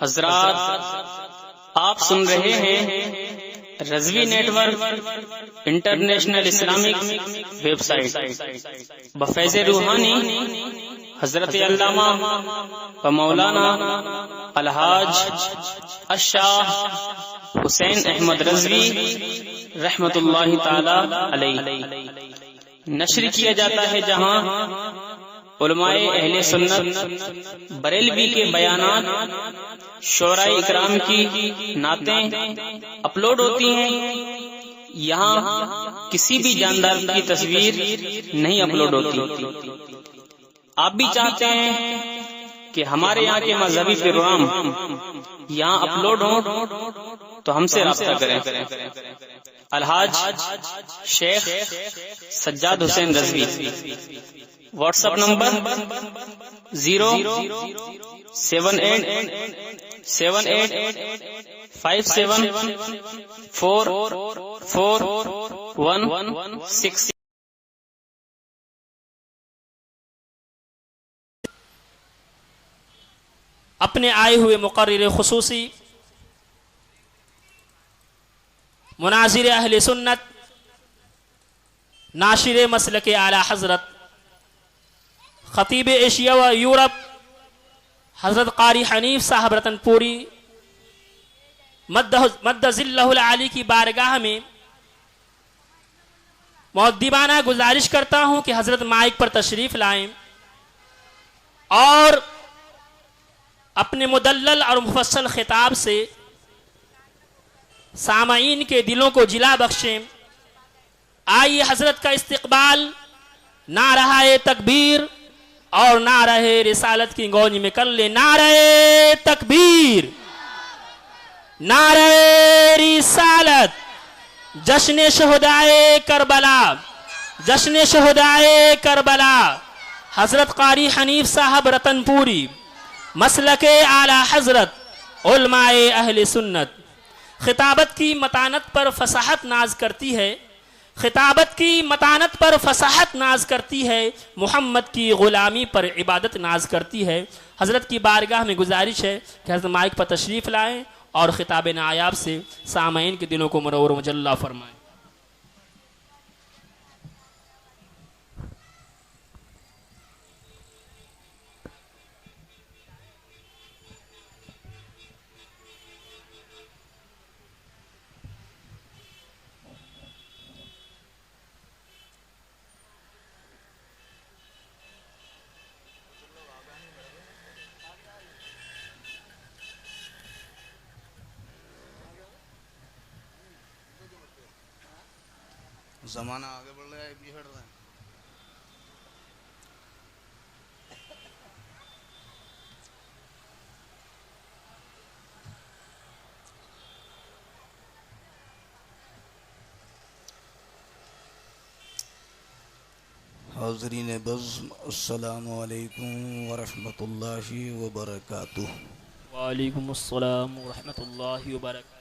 हजरात, आप सुन रहे हैं Razvi network international Islamic website बफैज़ रूहानी हजरत अल्लामा व मौलाना अलहाज अशाह हुसैन अहमद रज़वी रहमतुल्लाहि ताला अलैह नश्र किया जाता है, जहां उलमाए अहले सुन्नत बरेलवी के बयानात शोराए इकराम की नातें अपलोड होती हैं। यहाँ किसी भी जानदार की तस्वीर नहीं अपलोड होती। आप भी चाहते हैं कि हमारे यहाँ के मजहबी प्रोग्राम यहाँ अपलोड हो तो हमसे राब्ता करें। Alhaj Sheikh Sajjad Hussain Razvi, WhatsApp number 0787857444116। अपने आए हुए मुकर्रिर खुसूसी मुनाजिर अहले सुन्नत नाशिर मसलक आला हजरत खतीब एशिया व यूरोप हजरत कारी हनीफ साहब रतनपुरी मद्दज़िल्लहुल आली की बारगाह में मुअद्दिबाना गुजारिश करता हूं कि हजरत माइक पर तशरीफ लाएं और अपने मुदल्लल और मुफस्सल खिताब से सामाईन के दिलों को जिला बख्शें। आइए हजरत का इस्तकबाल नाराए तकबीर और नाराए रिसालत की गौज में कर ले। नाराए तकबीर, नाराए रिसालत, जश्न शहुदाए करबला, जश्न शहुदाए करबला। हजरत कारी हनीफ साहब रतनपुरी मसलके आला हजरत उलमाए अहले सुन्नत खिताबत की मतानत पर फसाहत नाज करती है, खिताबत की मतानत पर फसाहत नाज करती है, मोहम्मद की गुलामी पर इबादत नाज करती है। हजरत की बारगाह में गुजारिश है कि हजरत माइक पर तशरीफ़ लाएं और खिताब नायाब से सामईन के दिलों को मुनव्वर मुजल्ला फरमाएं। ज़माना आगे बढ़ रहा है, भी हट रहा है। हाज़रीन बज़्म, अस्सलामु अलैकुम व रहमतुल्लाहि व बरकातुहू। वालेकुम अस्सलाम व रहमतुल्लाहि व बरकातुहू।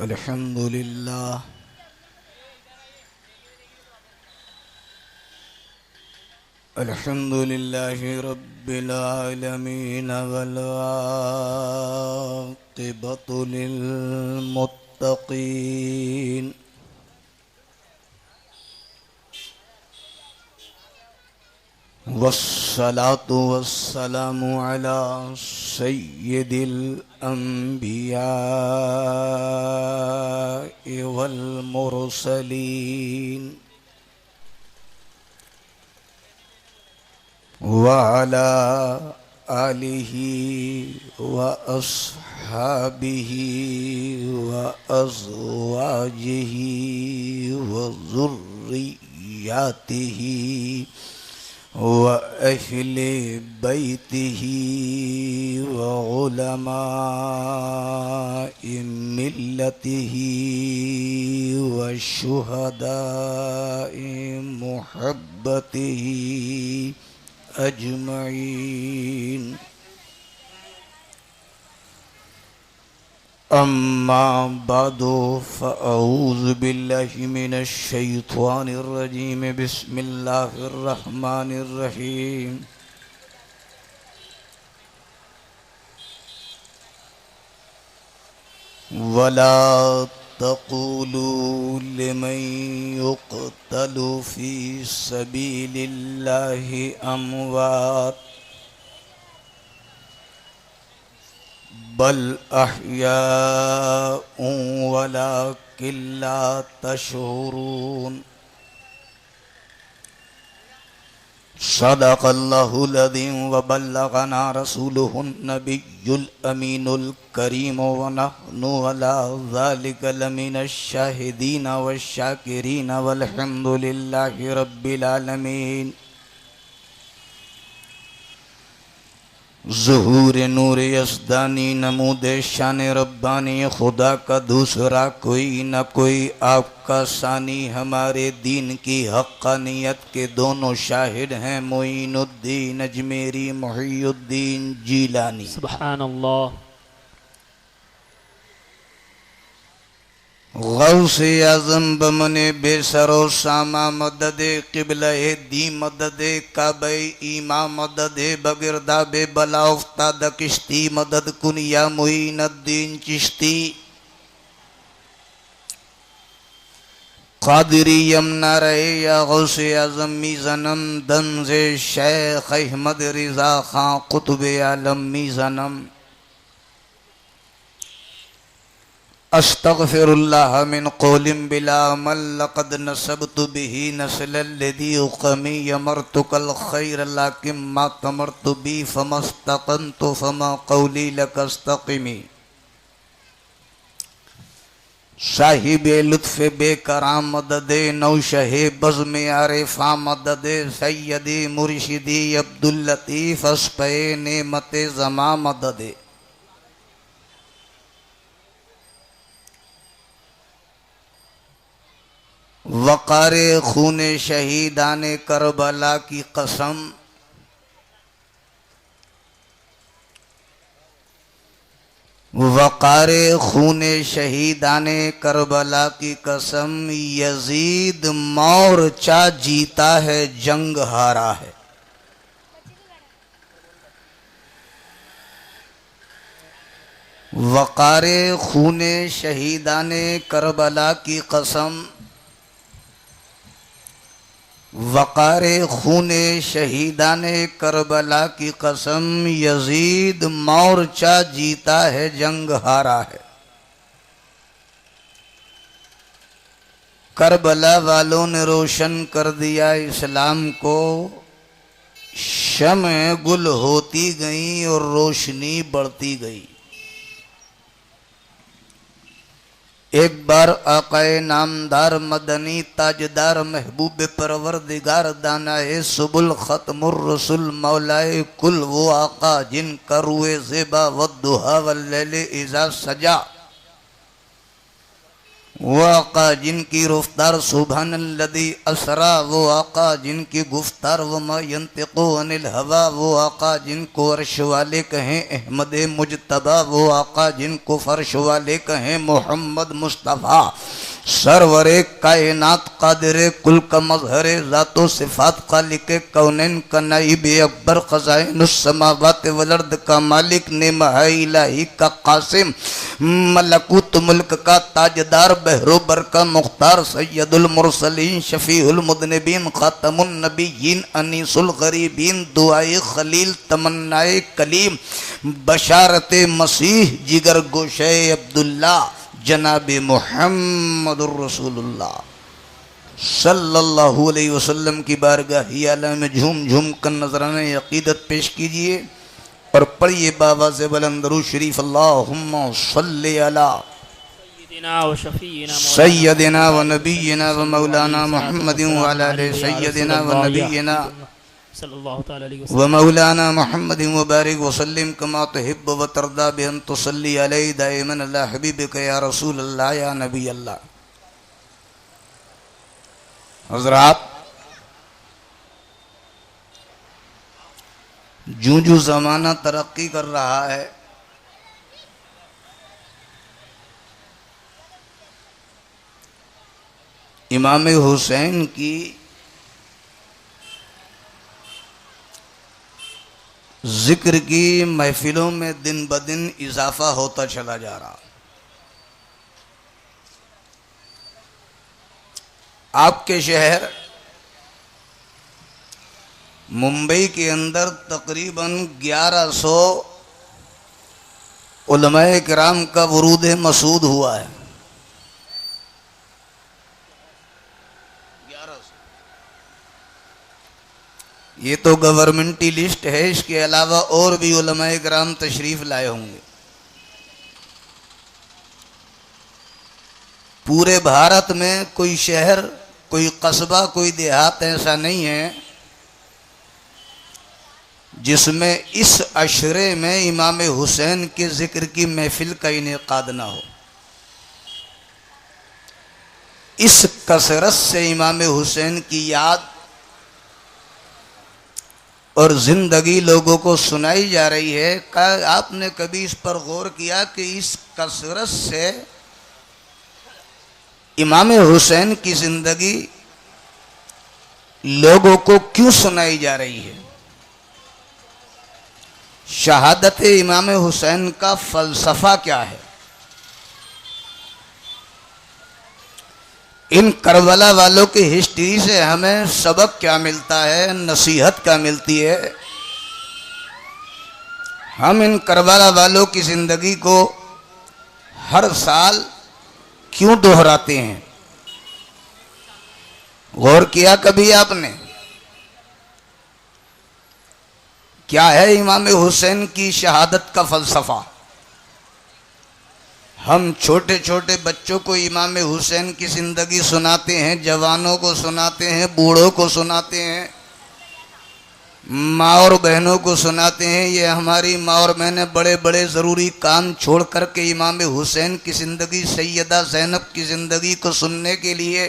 अल्हम्दुलिल्लाह अल्हम्दुलिल्लाहि रब्बिल आलमीन वल आक़िबतु लिल मुत्तक़ीन। वस्सलातु वस्सलामु अला सय्यिदिल अंबिया'i वल मुरसलीन व अला आलिहि व अस्हाबिहि व अज़वाजिहि व ज़ुर्रिय्यातिहि व अहले बैतिही व उलमाए मिल्लतिही व शुहदाए मुहब्बतिही अजमईन। अम्मा बादो फ़अऊज़ु बिल्लाहि मिनश शैतानिर रजीम बिस्मिल्लाहिर रहमानिर रहीम वला तक़ूलू लिमन युक़तलु फ़ी सबीलिल्लाहि अमवात बल अहयाउ वलाकिन ला तशऊरून सदक़ल्लाहुल अज़ीम व बल्लगना रसूलुहुन नबियुल अमीनुल करीम व नहनु अला ज़ालिका लमिनश शाहिदीन वश शाकिरीन वल्हम्दुलिल्लाहि रब्बिल आलमीन। ज़ुहूर नूर यज़दानी नमूद शान रब्बानी खुदा का दूसरा कोई न कोई आपका सानी हमारे दीन की हक़्क़ानियत के दोनों शाहिद हैं मोइनुद्दीन अजमेरी मुहियुद्दीन जीलानी। सुभान अल्लाह। गौसे आज़म बमने बेसरो सामा मदद क़िबला दी मदद काबे ईमा मदद बगिरदा बे बला उफ्ताद किश्ती मदद कुनिया मोइनुद्दीन चिश्ती क़ादिरी यमना रहे या गौसे आज़म मीज़नम दंज़े शेख अहमद रिज़ा खां कुतुबे आलम मीज़नम अस्तग़फ़िरुल्लाह मिन क़ौलिन बिला अमल लक़द नसबतु बिही नस्लल लज़ी उक़मी यमरतुकल ख़ैर लाकिन मा तमरतु बी फ़मस्तक़मतु फ़मा क़ौली लकस्तक़िमी। साहिबे लुत्फ़े बेकराम मददे नौशहे बज़्मे आरिफ़ा मददे सय्यदी मुर्शिदी अब्दुल लतीफ़ अस्पे नेमते ज़मा मददे वक़ारे खूने शहीदाने करबला की कसम वक़ारे खूने शहीदाने करबला की कसम यजीद मोर्चा जीता है जंग हारा है। वक़ारे खूने शहीदाने करबला की कसम वक़ारे खूने शहीदाने करबला की कसम यजीद मोर्चा जीता है जंग हारा है। करबला वालों ने रोशन कर दिया इस्लाम को, शम्अ गुल होती गई और रोशनी बढ़ती गई। एक बार आकाए नामदार मदनी ताजदार महबूब परवरदिगार दानाए सुबुल खत्मुर रसूल मौलाए कुल वो आका जिनका रुए ज़ेबा वद्दुहा वल्लैल इज़ा सजा, वो आका जिनकी रफ्तार सुब्हानल्लज़ी असरा, वो आका जिनकी गुफ्तार वमा यंतिक़ु अनिल हवा, वो आका जिनको अर्श वाले कहें अहमद मुजतबा, वो आका जिनको फर्श वाले कहें मोहम्मद मुस्तफ़ा। सरवरे कायनात कादिरे कुल का मज़हरे ज़ातो सिफ़ात खालिक़े कौनैन का नाइब अकबर ख़ज़ाइनुस समावात वल अर्द का मालिक नेमहा इलाही का कासिम मलकूत मुल्क का ताजदार बहरोबर का मुख्तार सैयदुल मुरसलीन शफीउल मुज़निबीन खातमुन नबिय्यीन अनीसुल गरीबीन दुआए खलील तमन्नाए कलीम बशारते मसीह जिगर गोशे अब्दुल्ला जनाबे मुहम्मदुर रसूलुल्लाह सल्लल्लाहु अलैहि वसल्लम की बारगाह आला में झूम झूम कर नजराने अकीदत पेश कीजिए और पढ़िए बाबा से बुलंद दरूद शरीफ अल्लाहुम्मा सल्ली अला सय्यदिना व नबिय्यिना व मौलाना मुहम्मदिन व अला आलि सय्यदिना व नबिय्यिना व मौलाना मुहम्मदिन व बारिक व सल्लिम कमा तुहिब्बु व तर्दा बि अन तुसल्ली अलैहि दाइमन अला हबीबिका या रसूल अल्लाह या नबी अल्लाह। हज़रात, जूं जूं ज़माना तरक्की कर रहा है, इमाम हुसैन की जिक्र की महफिलों में दिन ब दिन इजाफा होता चला जा रहा। आपके शहर मुंबई के अंदर तकरीबन 1100 उलमाए किराम का वरूद मसूद हुआ है। 1100। ये तो गवर्नमेंटी लिस्ट है, इसके अलावा और भी उलमाए किराम तशरीफ लाए होंगे। पूरे भारत में कोई शहर, कोई कस्बा, कोई देहात ऐसा नहीं है जिसमें इस अशरे में इमाम हुसैन के जिक्र की महफिल का इनेकाद ना हो। इस कसरत से इमाम हुसैन की याद और जिंदगी लोगों को सुनाई जा रही है। आपने कभी इस पर गौर किया कि इस कसरत से इमाम हुसैन की जिंदगी लोगों को क्यों सुनाई जा रही है? शहादत इमाम हुसैन का फलसफा क्या है? इन करबला वालों की हिस्ट्री से हमें सबक क्या मिलता है, नसीहत क्या मिलती है? हम इन करबला वालों की जिंदगी को हर साल क्यों दोहराते हैं? गौर किया कभी आपने? क्या है इमाम हुसैन की शहादत का फलसफा? हम छोटे छोटे बच्चों को इमाम हुसैन की जिंदगी सुनाते हैं, जवानों को सुनाते हैं, बूढ़ों को सुनाते हैं, माँ और बहनों को सुनाते हैं। ये हमारी माँ और बहनें बड़े बड़े ज़रूरी काम छोड़ करके इमाम हुसैन की ज़िंदगी, सैयदा ज़ैनब की ज़िंदगी को सुनने के लिए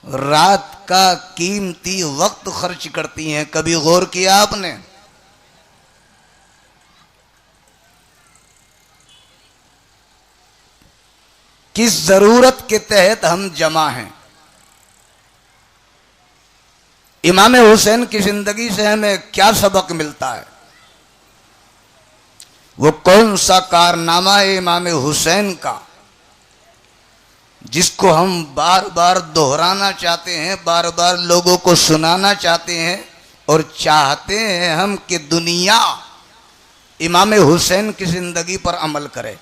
रात का कीमती वक्त खर्च करती हैं। कभी गौर किया आपने? किस ज़रूरत के तहत हम जमा हैं? इमाम हुसैन की जिंदगी से हमें क्या सबक मिलता है? वो कौन सा कारनामा है इमाम हुसैन का जिसको हम बार बार दोहराना चाहते हैं, बार बार लोगों को सुनाना चाहते हैं और चाहते हैं हम कि दुनिया इमाम हुसैन की जिंदगी पर अमल करे।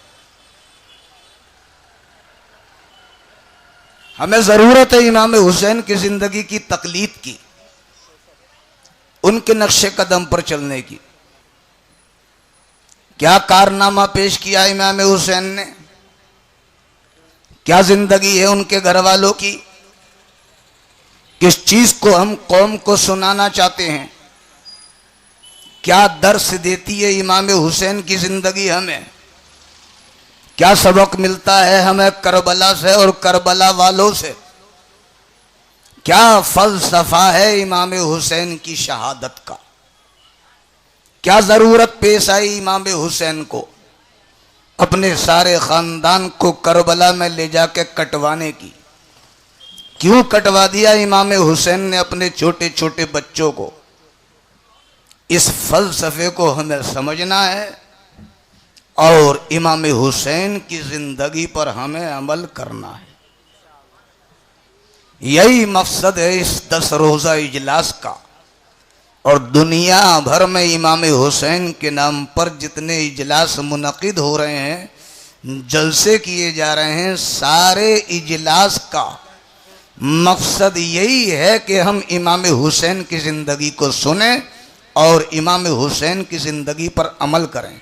हमें जरूरत है इमाम हुसैन की जिंदगी की तकलीद की, उनके नक्शे कदम पर चलने की। क्या कारनामा पेश किया इमाम हुसैन ने? क्या जिंदगी है उनके घर वालों की? किस चीज को हम कौम को सुनाना चाहते हैं? क्या दर्स देती है इमाम हुसैन की जिंदगी हमें? क्या सबक मिलता है हमें करबला से और करबला वालों से? क्या फलसफा है इमाम हुसैन की शहादत का? क्या जरूरत पेश आई इमाम हुसैन को अपने सारे खानदान को करबला में ले जाके कटवाने की? क्यों कटवा दिया इमाम हुसैन ने अपने छोटे छोटे बच्चों को? इस फलसफे को हमें समझना है और इमाम हुसैन की जिंदगी पर हमें अमल करना है। यही मकसद है इस 10 रोज़ा इजलास का। और दुनिया भर में इमाम हुसैन के नाम पर जितने इजलास मुनक़िद हो रहे हैं, जलसे किए जा रहे हैं, सारे इजलास का मकसद यही है कि हम इमाम हुसैन की ज़िंदगी को सुनें और इमाम हुसैन की ज़िंदगी पर अमल करें,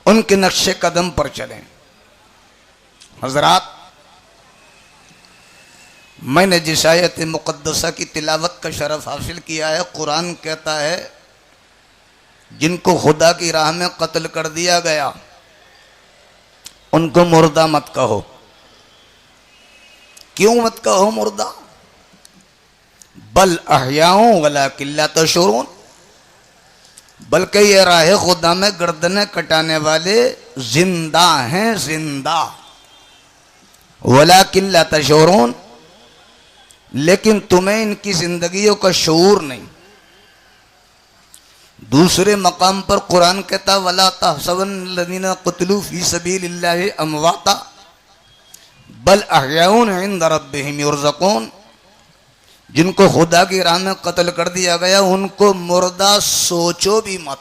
उनके नक्शे कदम पर चलें। हजरात, मैंने जिस आयत मुक़द्दसा की तिलावत का शरफ हासिल किया है, कुरान कहता है जिनको खुदा की राह में कत्ल कर दिया गया उनको मुर्दा मत कहो। क्यों मत कहो मुर्दा? बल अहयाओं वलाकिन ला तशऊरून, बल्कि ये राह खुदा में गर्दनें कटाने वाले जिंदा हैं, जिंदा। वलाकिन ला तशऊरून, लेकिन तुम्हें इनकी जिंदगियों का शऊर नहीं। दूसरे मकाम पर कुरान कहता वला तहसबन्नल्लज़ीना क़ुतिलू फ़ी सबीलिल्लाहि अमवाता बल अहयाउन इंद रब्बिहिम युरज़क़ून, जिनको खुदा की राह में कत्ल कर दिया गया उनको मुर्दा सोचो भी मत।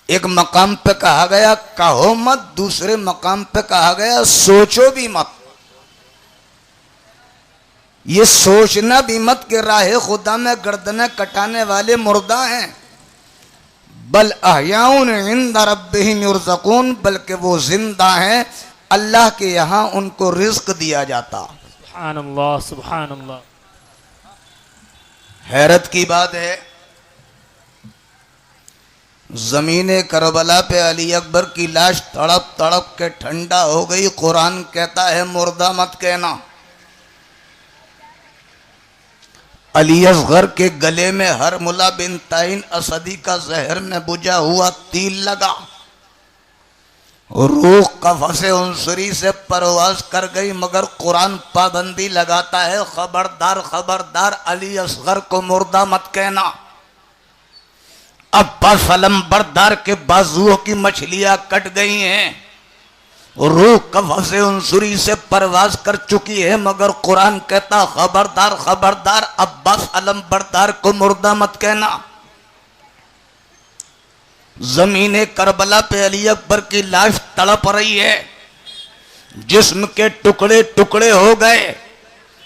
एक मकाम पे कहा गया कहो मत, दूसरे मकाम पे कहा गया सोचो भी मत। ये सोचना भी मत कि राह खुदा में गर्दनें कटाने वाले मुर्दा हैं। बल अहयाउन इंद रब्बिहिम युरज़क़ून, बल्कि वो जिंदा हैं, अल्लाह के यहाँ उनको रिज्क दिया जाता। सुभान अल्लाह, सुभान अल्लाह। हैरत की बात है, जमीने करबला पे अली अकबर की लाश तड़प तड़प के ठंडा हो गई। कुरान कहता है मुर्दा मत कहना। अली असगर के गले में हरमुला बिन ताइन असदी का जहर में बुझा हुआ तीर लगा, रूह कफ़से उनसरी से परवाज कर गई, मगर कुरान पाबंदी लगाता है खबरदार खबरदार अली असगर को मुर्दा मत कहना। अब्बास अलंबरदार के बाजुओं की मछलियां कट गई हैं, रूह कफ़से उनसरी से परवाज कर चुकी है, मगर कुरान कहता खबरदार खबरदार अब्बास अलंबरदार को मुर्दा मत कहना। जमीने करबला पे अली अकबर की लाश तड़प रही है, जिस्म के टुकड़े टुकड़े हो गए,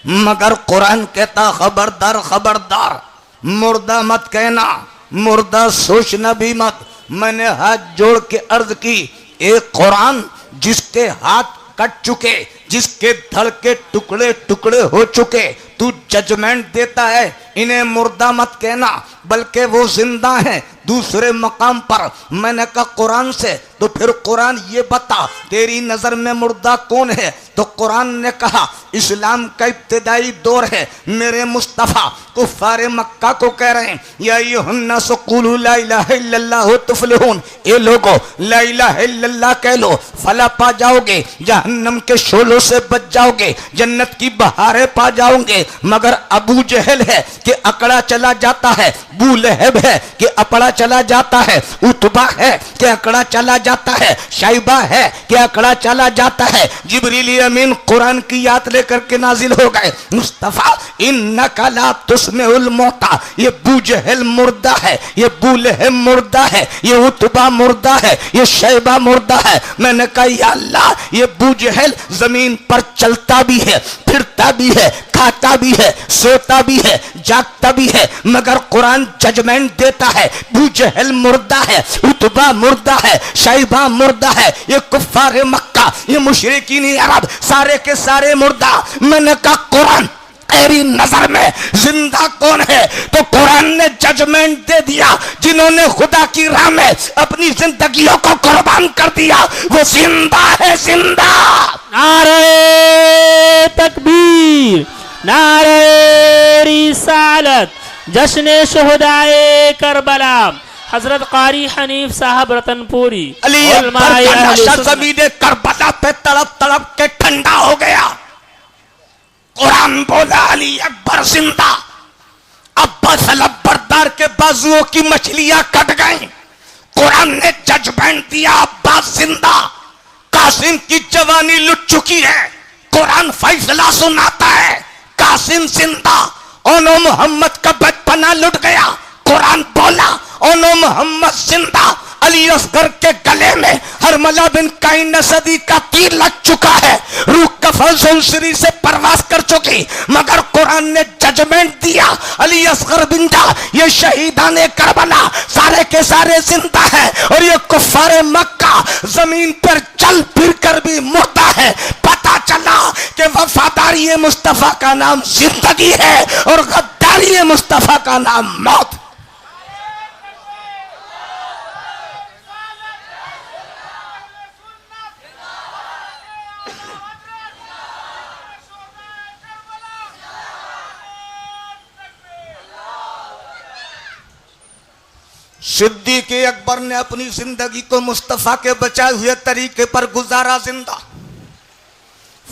मगर कुरान कहता खबरदार खबरदार मुर्दा मत कहना, मुर्दा सोचना भी मत। मैंने हाथ जोड़ के अर्ज की, एक कुरान जिसके हाथ कट चुके, जिसके धड़ के टुकड़े टुकड़े हो चुके, तू जजमेंट देता है इन्हें मुर्दा मत कहना, बल्कि वो जिंदा हैं। दूसरे मकाम पर मैंने कहा कुरान से, तो फिर कुरान ये बता तेरी नजर में मुर्दा कौन है? तो कुरान ने कहा इस्लाम का इब्तिदाई दौर है, मेरे मुस्तफ़ा कुफ़ारे मक्का को कह रहे हैं या अय्युहन्नास क़ूलू ला इलाहा इल्लल्लाह तुफ़्लिहून, ए लोगो ला इलाहा इल्लल्लाह कह लो, फला पा जाओगे, जहन्नम के शोलों से बच जाओगे, जन्नत की बहारें पा जाओगे। मगर अबू जहल है कि अकड़ा चला जाता है, बू लहब है कि अपड़ा चला जाता है, उतबा है कि अकड़ा चला जाता है, शाइबा है कि अकड़ा चला जाता है। जिब्रील अमीन कुरान की याद लेकर के नाजिल हो गए, मुस्तफा इन्नका ला तुस्मिउल मौता, ये बू जहल मुर्दा है, ये बू लहब मुर्दा है, ये उतबा मुर्दा है, ये शाइबा मुर्दा है। मैंने कहा या अल्लाह, ये बू जहल जमीन पर चलता भी है, फिरता भी है, खाता भी है, सोता भी है, जागता भी है, मगर कुरान जजमेंट देता है बू जहल मुर्दा है, उतबा मुर्दा है, शाइबा मुर्दा है, ये कुफ्फार मक्का, ये मुशरिकीन अरब सारे के सारे मुर्दा। मैंने कहा कुरान तेरी नजर में जिंदा कौन है? तो कुरान ने जजमेंट दे दिया, जिन्होंने खुदा की राह में अपनी जिंदगियों को कुर्बान कर दिया वो जिंदा है, जिंदा। नारे तकबीर, नारे रिसालत, जश्न शुहदाए करबला, हजरत कारी हनीफ साहब रतनपुरी। अली अकबर का नशा ज़मीने करबला पे तड़प तड़प के ठंडा हो गया। कुरान बोला अली अकबर जिंदा। अब्बास अलंबरदार के बाजुओं की मछलियां कट गईं। कुरान ने जजमेंट दिया अब्बास जिंदा। कासिम की जवानी लुट चुकी है, कुरान फैसला सुनाता है कासिम जिंदा। ओनो मोहम्मद का बचपना लुट गया, कुरान बोला ओनो मोहम्मद जिंदा। अली असगर के गले में हरमला बिन काइन नसदी का तीर लग चुका है, रूह कफ़से से परवाज कर चुकी, मगर कुरान ने जजमेंट दिया अली असगर बिंदा, ये शहीदाने करबला सारे के सारे जिंदा है, और ये कुफ्फारे मक्का जमीन पर चल फिर कर भी मुर्दा है। पता चला कि वफादारी मुस्तफा का नाम जिंदगी है और गद्दारी मुस्तफा का नाम मौत। सिद्दीक़ अकबर ने अपनी जिंदगी को मुस्तफा के बचाए हुए तरीके पर गुजारा जिंदा।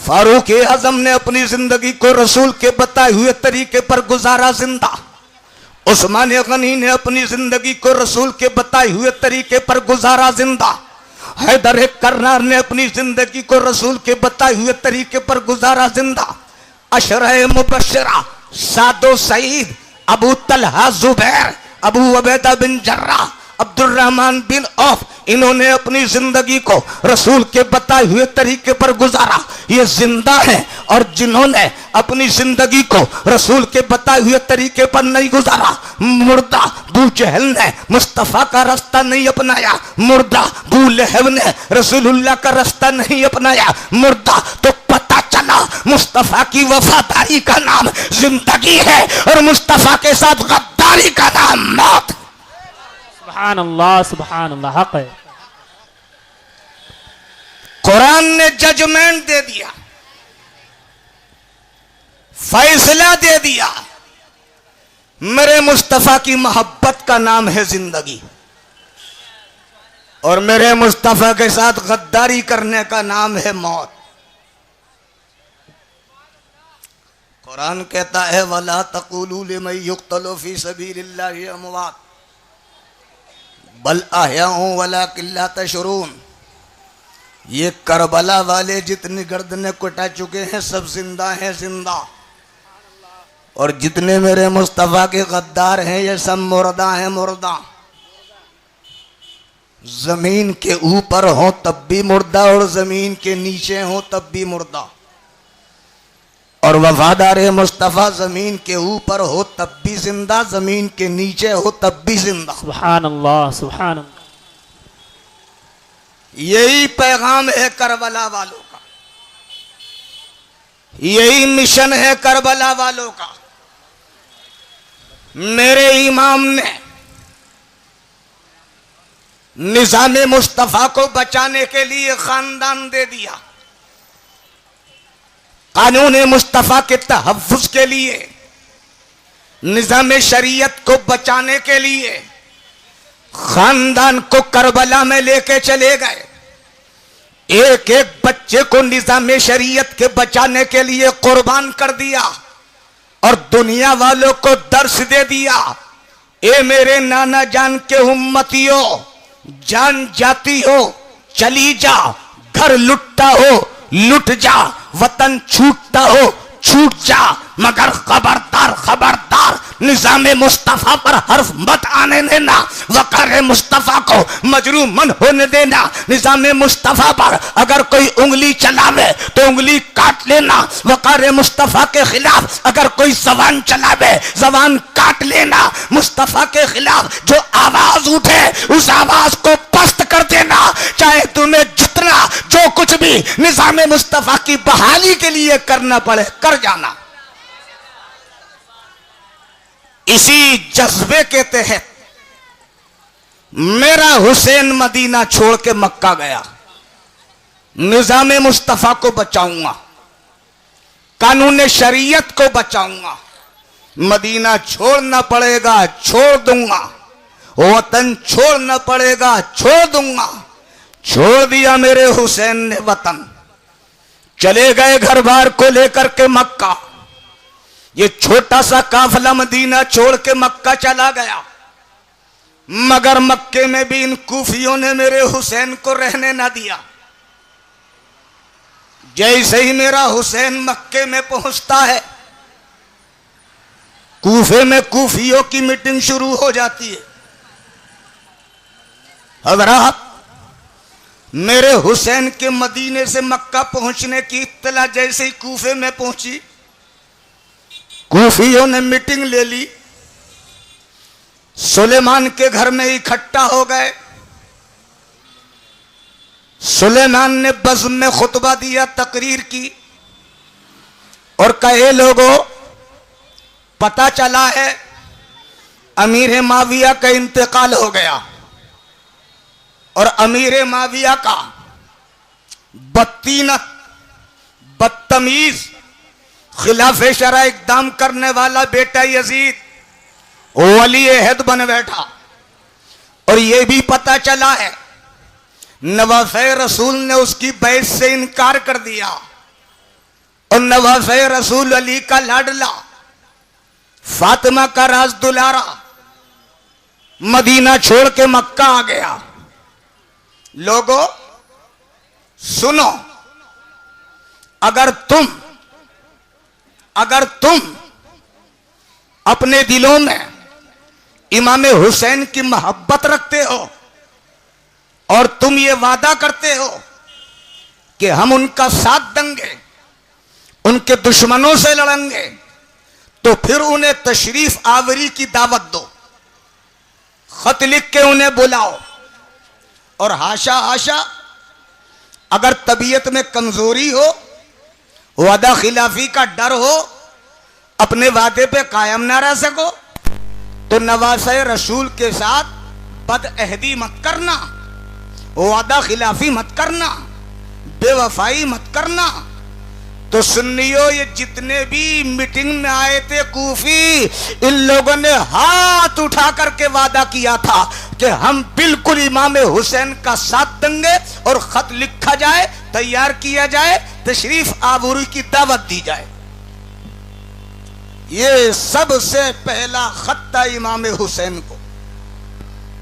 फारूक आजम ने अपनी जिंदगी को रसूल के बताए हुए तरीके पर गुजारा जिंदा। उस्मान गनी ने अपनी जिंदगी को रसूल के बताए हुए तरीके पर गुजारा जिंदा। हैदर कर्रार ने अपनी जिंदगी को रसूल के बताए हुए तरीके पर गुजारा जिंदा। अशरे मुबशरा, सादो सईद, अबू तलहा जुबैर, अबू उबैदा बिन जर्राह, अब्दुर्रहमान बिन औफ, इन्होंने अपनी जिंदगी को रसूल के बताए हुए तरीके पर गुजारा। ये जिंदा है, और जिन्होंने अपनी जिंदगी को रसूल के बताए हुए तरीके पर नहीं गुजारा, मुर्दा अबू जहल ने मुस्तफा का रास्ता नहीं अपनाया, मुर्दा अबू लहब ने रसूलुल्लाह का रास्ता नहीं अपनाया, मुर्दा तो पता चला मुस्तफा की वफादारी का नाम जिंदगी है और मुस्तफा के साथ गद्दारी का नाम मौत। सुभान अल्लाह, हक है। कुरान ने जजमेंट दे दिया, फैसला दे दिया, मेरे मुस्तफा की मोहब्बत का नाम है जिंदगी और मेरे मुस्तफा के साथ गद्दारी करने का नाम है मौत। कुरान कहता है वला तक़ूलू लिमन युक़्तलू फी सबीलिल्लाहि अमवात बल अहयाउ वलाकिन ला तशऊरून। ये करबला वाले जितनी गर्दनें कुटा चुके हैं सब जिंदा हैं, जिंदा, और जितने मेरे मुस्तफा के गद्दार हैं ये सब मुर्दा हैं, मुर्दा। जमीन के ऊपर हो तब भी मुर्दा और जमीन के नीचे हो तब भी मुर्दा, और वफादार मुस्तफा जमीन के ऊपर हो तब भी जिंदा, जमीन के नीचे हो तब भी जिंदा। सुभान अल्लाह, सुभान अल्लाह। यही पैगाम है करबला वालों का, यही मिशन है करबला वालों का। मेरे इमाम ने निजाम मुस्तफा को बचाने के लिए खानदान दे दिया, कानून मुस्तफा के तहफ्फुज के लिए, निजाम शरीयत को बचाने के लिए खानदान को करबला में लेके चले गए। एक एक बच्चे को निजाम शरीयत के बचाने के लिए कुर्बान कर दिया और दुनिया वालों को दर्श दे दिया। ए मेरे नाना जान के उम्मतियों, जान जाती हो चली जा, घर लुटता हो लुट जा, वतन छूटता हो छूट जा, मगर खबरदार खबरदार निजाम मुस्तफा पर हर्फ मत आने देना, वकार मुस्तफा को मजरूम मन होने देना। निजाम मुस्तफा पर अगर कोई उंगली चलावे तो उंगली काट लेना, वकार मुस्तफा के खिलाफ अगर कोई जबान चलावे जबान काट लेना। मुस्तफा के खिलाफ जो आवाज उठे उस आवाज को पस्त कर देना, चाहे तुम्हें जितना जो कुछ भी निजाम मुस्तफा की बहाली के लिए करना पड़े कर जाना। इसी जज्बे के तहत मेरा हुसैन मदीना छोड़ के मक्का गया। निजाम मुस्तफा को बचाऊंगा, कानून शरीयत को बचाऊंगा, मदीना छोड़ना पड़ेगा छोड़ दूंगा, वतन छोड़ना पड़ेगा छोड़ दूंगा। छोड़ दिया मेरे हुसैन ने वतन, चले गए घर बार को लेकर के मक्का। ये छोटा सा काफिला मदीना छोड़ के मक्का चला गया, मगर मक्के में भी इन कूफियों ने मेरे हुसैन को रहने ना दिया। जैसे ही मेरा हुसैन मक्के में पहुंचता है, कूफे में कूफियों की मीटिंग शुरू हो जाती है। हज़रात, मेरे हुसैन के मदीने से मक्का पहुंचने की इत्तला जैसे ही कूफे में पहुंची, कूफियों ने मीटिंग ले ली, सुलेमान के घर में इकट्ठा हो गए। सुलेमान ने बज़्म में खुतबा दिया, तकरीर की और कहे लोगों, पता चला है अमीर माविया का इंतकाल हो गया और अमीर माविया का बदतीनत बदतमीज खिलाफे शरा इक़दाम करने वाला बेटा यजीद वली अहद बन बैठा। और यह भी पता चला है नवाफ़े रसूल ने उसकी बैत से इनकार कर दिया। नवासे रसूल अली का लाडला, फातिमा का राज दुलारा मदीना छोड़ के मक्का आ गया। लोगों सुनो, अगर तुम अपने दिलों में इमाम हुसैन की मोहब्बत रखते हो और तुम ये वादा करते हो कि हम उनका साथ देंगे, उनके दुश्मनों से लड़ेंगे, तो फिर उन्हें तशरीफ आवरी की दावत दो, खत लिख के उन्हें बुलाओ। और हाशा हाशा अगर तबीयत में कमजोरी हो, वादा खिलाफी का डर हो, अपने वादे पे कायम ना रह सको, तो नवासे रसूल के साथ बदअहदी मत करना, वादा खिलाफी मत करना, बेवफाई मत करना। तो सुन्नियों, ये जितने भी मीटिंग में आए थे कूफी, इन लोगों ने हाथ उठा करके वादा किया था कि हम बिल्कुल इमाम हुसैन का साथ देंगे और खत लिखा जाए, तैयार किया जाए, तशरीफ आवरी की दावत दी जाए। ये सबसे पहला खत था इमाम हुसैन को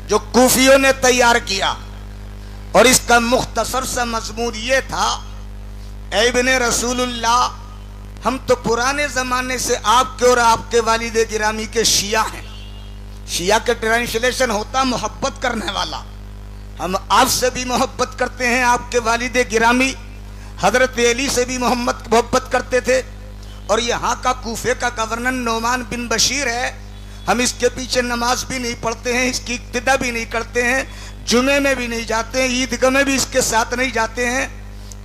जो कूफियों ने तैयार किया, और इसका मुख्तसर सा मजमून ये था, ऐ इब्ने रसूलुल्लाह, हम तो पुराने जमाने से आपके और आपके वालिद गिरामी के शिया हैं। शिया के ट्रांसलेशन होता मोहब्बत करने वाला। हम आपसे भी मोहब्बत करते हैं, आपके वालिद गिरामी हजरत अली से भी मोहब्बत करते थे। और यहाँ का कूफे का गवर्नर नोमान बिन बशीर है, हम इसके पीछे नमाज भी नहीं पढ़ते हैं, इसकी इक्तिदा भी नहीं करते हैं, जुमे में भी नहीं जाते हैं, ईदगाह में भी इसके साथ नहीं जाते हैं।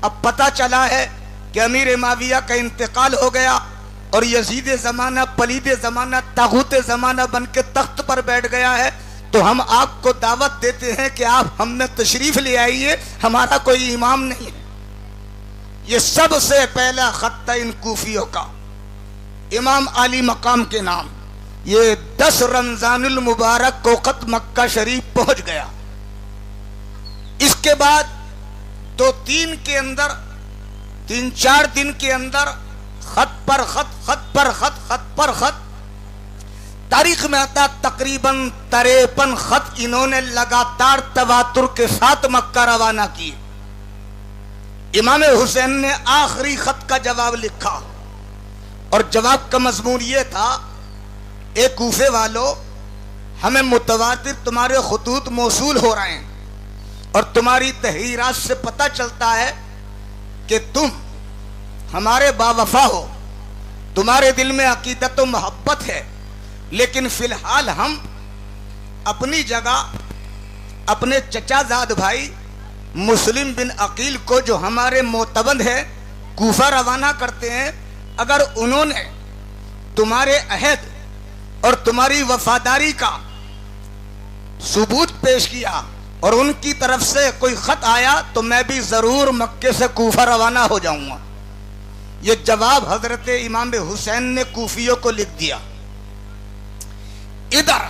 अब पता चला है कि अमीर माविया का इंतकाल हो गया और यजीद ज़माना, पलीद ज़माना, तागूत ज़माना बन के तख्त पर बैठ गया है, तो हम आपको दावत देते हैं कि आप हम में तशरीफ ले आइए, हमारा कोई इमाम नहीं है। ये सबसे पहला खत था इन कूफियों का, इमाम आली मकाम के नाम। ये 10 रमजानुल मुबारक को खत मक्का शरीफ पहुंच गया। इसके बाद 2-3 के अंदर, 3-4 दिन के अंदर खत पर खत, खत पर खत, खत पर खत, तारीख में आता तकरीबन 53 खत इन्होंने लगातार तवातुर के साथ मक्का रवाना किए। इमाम हुसैन ने आखिरी खत का जवाब लिखा और जवाब का मजमून ये था, ए कूफे वालों, हमें मुतवातिर तुम्हारे खुतूत मौसूल हो रहे हैं और तुम्हारी तहरीरात से पता चलता है कि तुम हमारे बावफा हो, तुम्हारे दिल में अकीदत व मोहब्बत है, लेकिन फिलहाल हम अपनी जगह अपने चचाजाद भाई मुस्लिम बिन अकील को, जो हमारे मोतबद है, कूफा रवाना करते हैं। अगर उन्होंने तुम्हारे अहद और तुम्हारी वफादारी का सबूत पेश किया और उनकी तरफ से कोई खत आया, तो मैं भी जरूर मक्के से कूफा रवाना हो जाऊंगा। ये जवाब हजरत इमाम हुसैन ने कूफियों को लिख दिया। इधर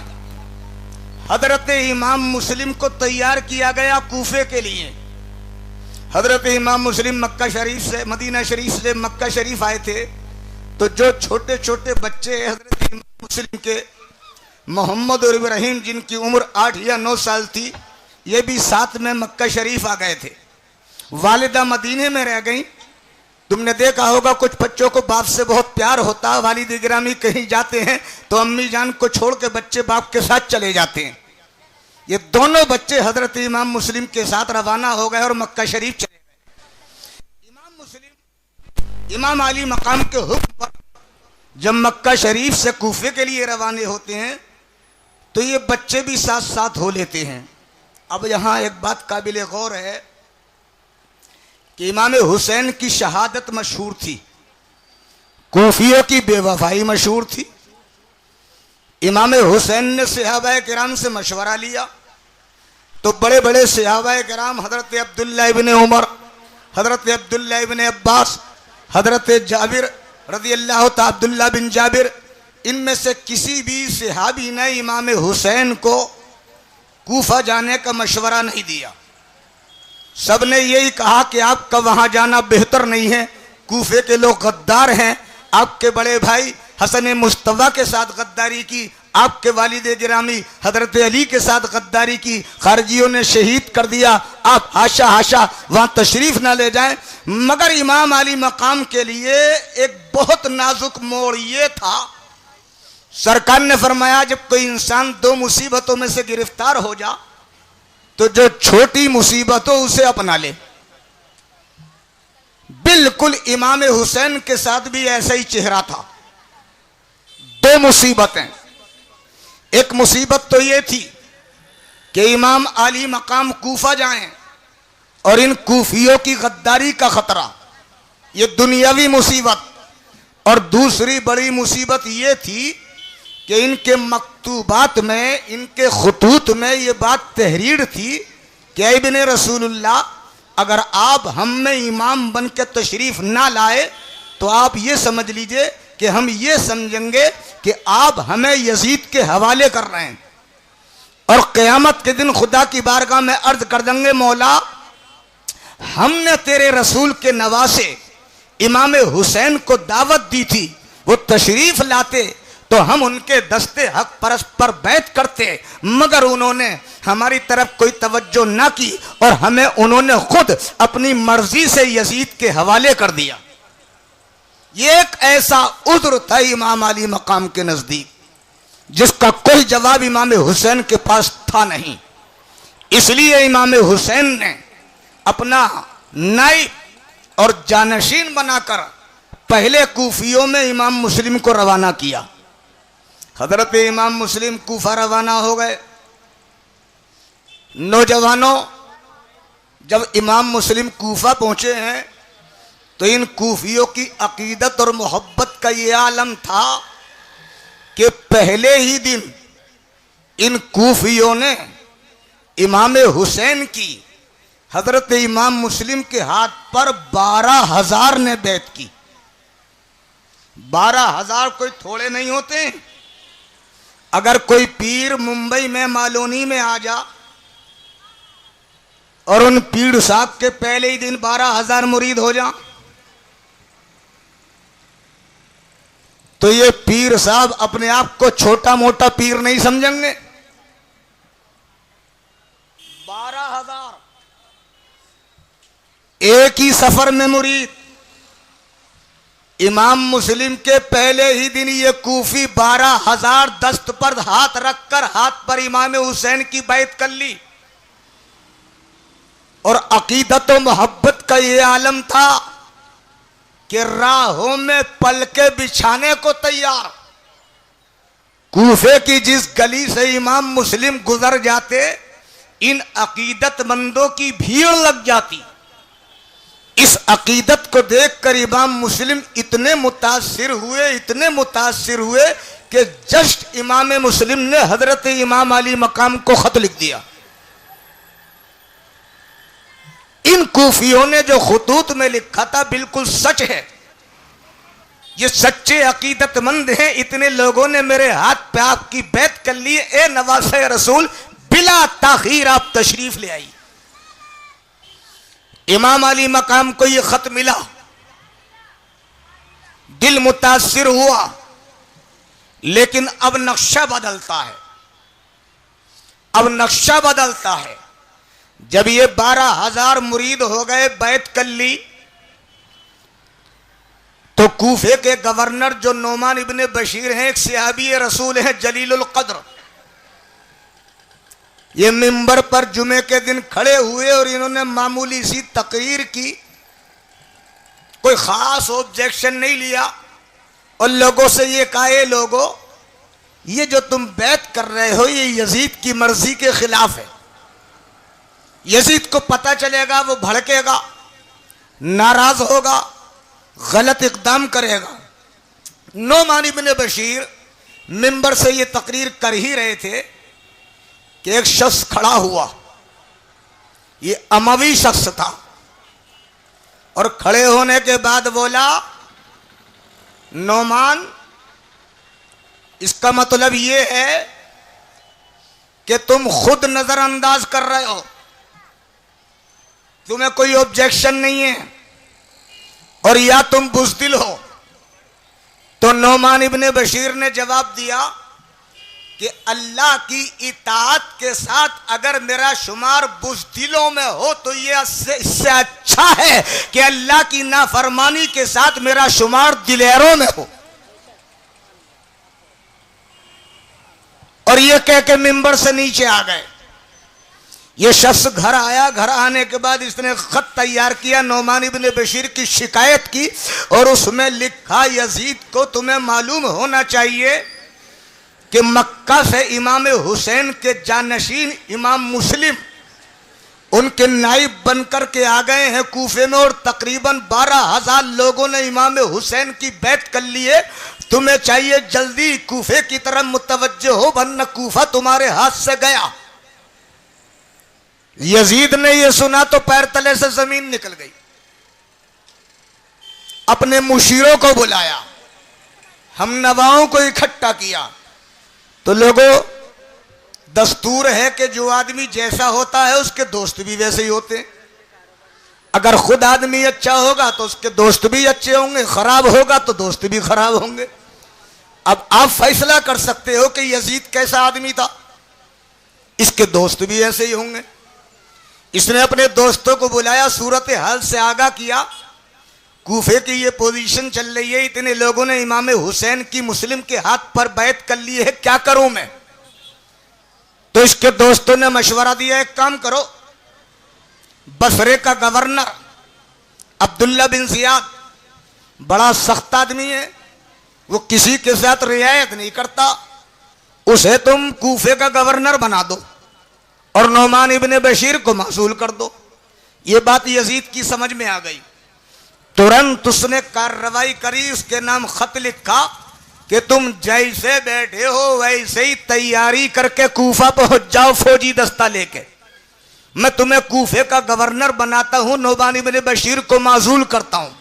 हजरत इमाम मुस्लिम को तैयार किया गया कूफे के लिए। हजरत इमाम मुस्लिम मक्का शरीफ से, मदीना शरीफ से मक्का शरीफ आए थे, तो जो छोटे छोटे बच्चे हजरत इमाम मुस्लिम के, मोहम्मद और इब्राहिम, जिनकी उम्र 8 या 9 साल थी, ये भी साथ में मक्का शरीफ आ गए थे। वालिदा मदीने में रह गई। तुमने देखा होगा कुछ बच्चों को बाप से बहुत प्यार होता है, वालिद गिरामी कहीं जाते हैं तो अम्मी जान को छोड़ के बच्चे बाप के साथ चले जाते हैं। ये दोनों बच्चे हजरत इमाम मुस्लिम के साथ रवाना हो गए और मक्का शरीफ चले गए। इमाम मुस्लिम इमाम अली मकाम के हुक्म पर जब मक्का शरीफ से कूफे के लिए रवाने होते हैं, तो ये बच्चे भी साथ साथ हो लेते हैं। अब यहाँ एक बात काबिल गौर है कि इमाम हुसैन की शहादत मशहूर थी, कूफियों की बेवफाई मशहूर थी। इमाम हुसैन ने सहाबा किराम से मशवरा लिया, तो बड़े बड़े सहाबा किराम, हजरत अब्दुल्ला इब्ने उमर, हजरत अब्दुल्ला इब्ने अब्बास, हजरत जाबिर रज़ी अल्लाह तआला, अब्दुल्ला बिन जाबिर, इनमें से किसी भी सहाबी ने इमाम हुसैन को कूफा जाने का मशवरा नहीं दिया। सब ने यही कहा कि आपका वहां जाना बेहतर नहीं है, कूफे के लोग गद्दार हैं। आपके बड़े भाई हसन मुस्तफा के साथ गद्दारी की, आपके वालिद गिरामी हजरत अली के साथ गद्दारी की, खारजियों ने शहीद कर दिया। आप हाशा हाशा वहां तशरीफ ना ले जाएं। मगर इमाम अली मकाम के लिए एक बहुत नाजुक मोड़ ये था, सरकार ने फरमाया जब कोई इंसान दो मुसीबतों में से गिरफ्तार हो जा तो जो छोटी मुसीबत हो उसे अपना ले। बिल्कुल इमाम हुसैन के साथ भी ऐसा ही चेहरा था। दो मुसीबतें, एक मुसीबत तो ये थी कि इमाम अली मकाम कूफा जाएं और इन कूफियों की गद्दारी का खतरा, ये दुनियावी मुसीबत। और दूसरी बड़ी मुसीबत ये थी कि इनके मकतूबात में, इनके खुतूत में ये बात तहरीर थी कि इब्ने रसूलुल्लाह अगर आप हम में इमाम बन के तशरीफ ना लाए तो आप ये समझ लीजिए कि हम ये समझेंगे कि आप हमें यजीद के हवाले कर रहे हैं और क़यामत के दिन खुदा की बारगाह में अर्ज कर देंगे मौला हमने तेरे रसूल के नवासे इमाम हुसैन को दावत दी थी, वो तशरीफ लाते तो हम उनके दस्ते हक परस्पर बैत करते, मगर उन्होंने हमारी तरफ कोई तवज्जो ना की और हमें उन्होंने खुद अपनी मर्जी से यजीद के हवाले कर दिया। ये एक ऐसा उज़्र था इमाम अली मकाम के नजदीक जिसका कोई जवाब इमाम हुसैन के पास था नहीं। इसलिए इमाम हुसैन ने अपना नाइब और जानशीन बनाकर पहले कूफियों में इमाम मुस्लिम को रवाना किया। हजरत इमाम मुस्लिम कूफा रवाना हो गए। नौजवानों, जब इमाम मुस्लिम कूफा पहुंचे हैं तो इन कूफियों की अकीदत और मोहब्बत का ये आलम था कि पहले ही दिन इन कूफियों ने इमाम हुसैन की हजरत इमाम मुस्लिम के हाथ पर 12,000 ने बैत की। 12,000 कोई थोड़े नहीं होते। अगर कोई पीर मुंबई में मालोनी में आ जा और उन पीर साहब के पहले ही दिन 12,000 मुरीद हो जा तो ये पीर साहब अपने आप को छोटा मोटा पीर नहीं समझेंगे। 12,000 एक ही सफर में मुरीद। इमाम मुस्लिम के पहले ही दिन ये कूफी 12,000 दस्त पर हाथ रखकर हाथ पर इमाम हुसैन की बैत कर ली। और अकीदत और मोहब्बत का ये आलम था कि राहों में पलके बिछाने को तैयार। कूफे की जिस गली से इमाम मुस्लिम गुजर जाते इन अकीदतमंदों की भीड़ लग जाती। इस अकीदत को देखकर इमाम मुस्लिम इतने मुतासिर हुए कि जस्ट इमाम मुस्लिम ने हजरत इमाम अली मकाम को खत लिख दिया। इन कूफियों ने जो खुतूत में लिखा था बिल्कुल सच है। ये सच्चे अकीदतमंद हैं। इतने लोगों ने मेरे हाथ पे आपकी बैत कर ली, ए नवासे रसूल बिला ताखीर आप तशरीफ ले आई। इमाम अली मकाम को यह खत मिला, दिल मुतासिर हुआ, लेकिन अब नक्शा बदलता है। अब नक्शा बदलता है। जब ये 12,000 मुरीद हो गए, बैत कर ली, तो कूफे के गवर्नर जो नोमान इब्ने बशीर हैं, एक सहाबी रसूल हैं जलीलुल कद्र, ये मिंबर पर जुमे के दिन खड़े हुए और इन्होंने मामूली सी तकरीर की, कोई खास ऑब्जेक्शन नहीं लिया और लोगों से ये कहा, ये लोगों ये जो तुम बैत कर रहे हो ये यजीद की मर्जी के खिलाफ है। यजीद को पता चलेगा, वो भड़केगा, नाराज होगा, गलत इकदाम करेगा। नोमान इब्ने बशीर मिंबर से ये तकरीर कर ही रहे थे कि एक शख्स खड़ा हुआ। ये अमवी शख्स था और खड़े होने के बाद बोला, नोमान इसका मतलब ये है कि तुम खुद नजरअंदाज कर रहे हो, तुम्हें कोई ऑब्जेक्शन नहीं है, और या तुम बुज़दिल हो। तो नौमान इब्ने बशीर ने जवाब दिया कि अल्लाह की इताअत के साथ अगर मेरा शुमार बुज़दिलों में हो तो ये इससे अच्छा है कि अल्लाह की नाफरमानी के साथ मेरा शुमार दिलेरों में हो। और ये कह के मिंबर से नीचे आ गए। ये शख्स घर आया, घर आने के बाद इसने खत तैयार किया, नौमान इब्ने बशीर की शिकायत की और उसमें लिखा, यजीद को तुम्हें मालूम होना चाहिए कि मक्का से इमाम हुसैन के जानशीन इमाम मुस्लिम उनके नाइब बनकर के आ गए हैं कूफे में और तकरीबन 12,000 लोगों ने इमाम हुसैन की बैत कर ली है। तुम्हें चाहिए जल्दी कूफे की तरफ मुतवज्जो हो, वरना कूफा तुम्हारे हाथ से गया। यजीद ने यह सुना तो पैर तले से जमीन निकल गई। अपने मुशीरों को बुलाया, हम नवाओं को इकट्ठा किया। तो लोगों, दस्तूर है कि जो आदमी जैसा होता है उसके दोस्त भी वैसे ही होते हैं। अगर खुद आदमी अच्छा होगा तो उसके दोस्त भी अच्छे होंगे, खराब होगा तो दोस्त भी खराब होंगे। अब आप फैसला कर सकते हो कि यजीद कैसा आदमी था, इसके दोस्त भी ऐसे ही होंगे। इसने अपने दोस्तों को बुलाया, सूरत हाल से आगाह किया, कूफे की ये पोजीशन चल रही है, इतने लोगों ने इमाम हुसैन की मुस्लिम के हाथ पर बैत कर ली है, क्या करूं मैं। तो इसके दोस्तों ने मशवरा दिया, एक काम करो, बसरे का गवर्नर अब्दुल्ला बिन जियाद बड़ा सख्त आदमी है, वो किसी के साथ रियायत नहीं करता, उसे तुम कूफे का गवर्नर बना दो और नौमान इब्ने बशीर को मसूल कर दो। ये बात यजीद की समझ में आ गई। तुरंत उसने कार्रवाई करी, उसके नाम खत लिखा कि तुम जैसे बैठे हो वैसे ही तैयारी करके कूफा पहुंच जाओ फौजी दस्ता लेके, मैं तुम्हें कूफे का गवर्नर बनाता हूं, नौमान इब्ने बशीर को माजूल करता हूं।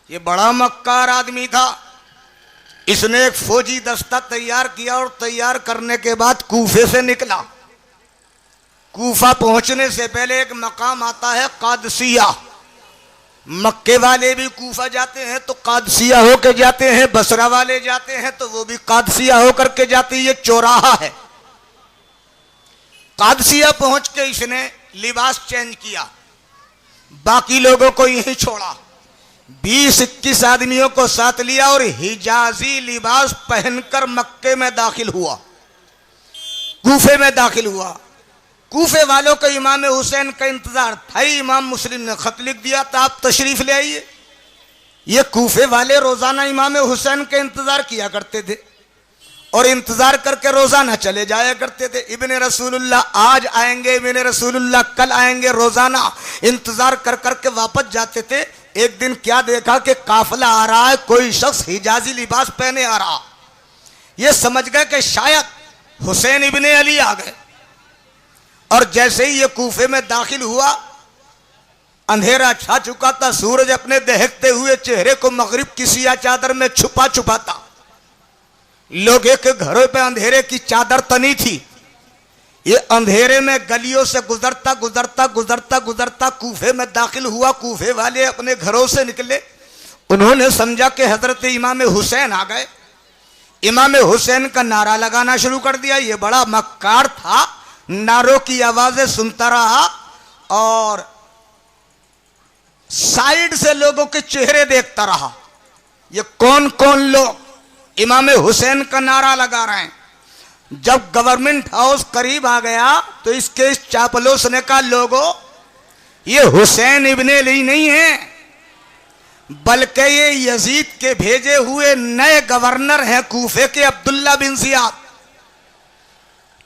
ये बड़ा मक्कार आदमी था। इसने एक फौजी दस्ता तैयार किया और तैयार करने के बाद कूफे से निकला। कूफा पहुंचने से पहले एक मकाम आता है कादसिया। मक्के वाले भी कूफा जाते हैं तो कादसिया होकर जाते हैं, बसरा वाले जाते हैं तो वो भी कादसिया होकर के जाते हैं। ये चौराहा है। कादसिया पहुंच के इसने लिबास चेंज किया, बाकी लोगों को यहीं छोड़ा। 20-21 आदमियों को साथ लिया और हिजाजी लिबास पहनकर मक्के में दाखिल हुआ, कूफे में दाखिल हुआ। कूफे वालों को इमाम हुसैन का इंतजार था। इमाम मुस्लिम ने खत लिख दिया था, आप तशरीफ ले आइए। ये कूफे वाले रोजाना इमाम हुसैन का इंतजार किया करते थे और इंतजार करके रोजाना चले जाया करते थे। इब्ने रसूलुल्लाह आज आएंगे, इब्ने रसूलुल्लाह कल आएंगे, रोजाना इंतजार कर करके वापस जाते थे। एक दिन क्या देखा कि काफिला आ रहा है, कोई शख्स हिजाजी लिबास पहने आ रहा। ये समझ गए कि शायद हुसैन इब्ने अली आ गए। और जैसे ही ये कूफे में दाखिल हुआ, अंधेरा छा चुका था, सूरज अपने दहकते हुए चेहरे को मगरिब की सिया चादर में छुपा छुपा था। लोगों के घरों पे अंधेरे की चादर तनी थी। ये अंधेरे में गलियों से गुजरता गुजरता गुजरता गुजरता कूफे में दाखिल हुआ। कूफे वाले अपने घरों से निकले, उन्होंने समझा कि हजरत इमाम हुसैन आ गए। इमाम हुसैन का नारा लगाना शुरू कर दिया। ये बड़ा मक्कार था, नारों की आवाजें सुनता रहा और साइड से लोगों के चेहरे देखता रहा। ये कौन कौन लोग इमाम हुसैन का नारा लगा रहे हैं। जब गवर्नमेंट हाउस करीब आ गया तो इसके इस चापलूस ने कहा, लोगों, ये हुसैन इब्ने अली नहीं है, बल्कि ये यजीद के भेजे हुए नए गवर्नर हैं कूफे के, अब्दुल्ला बिन जियाद।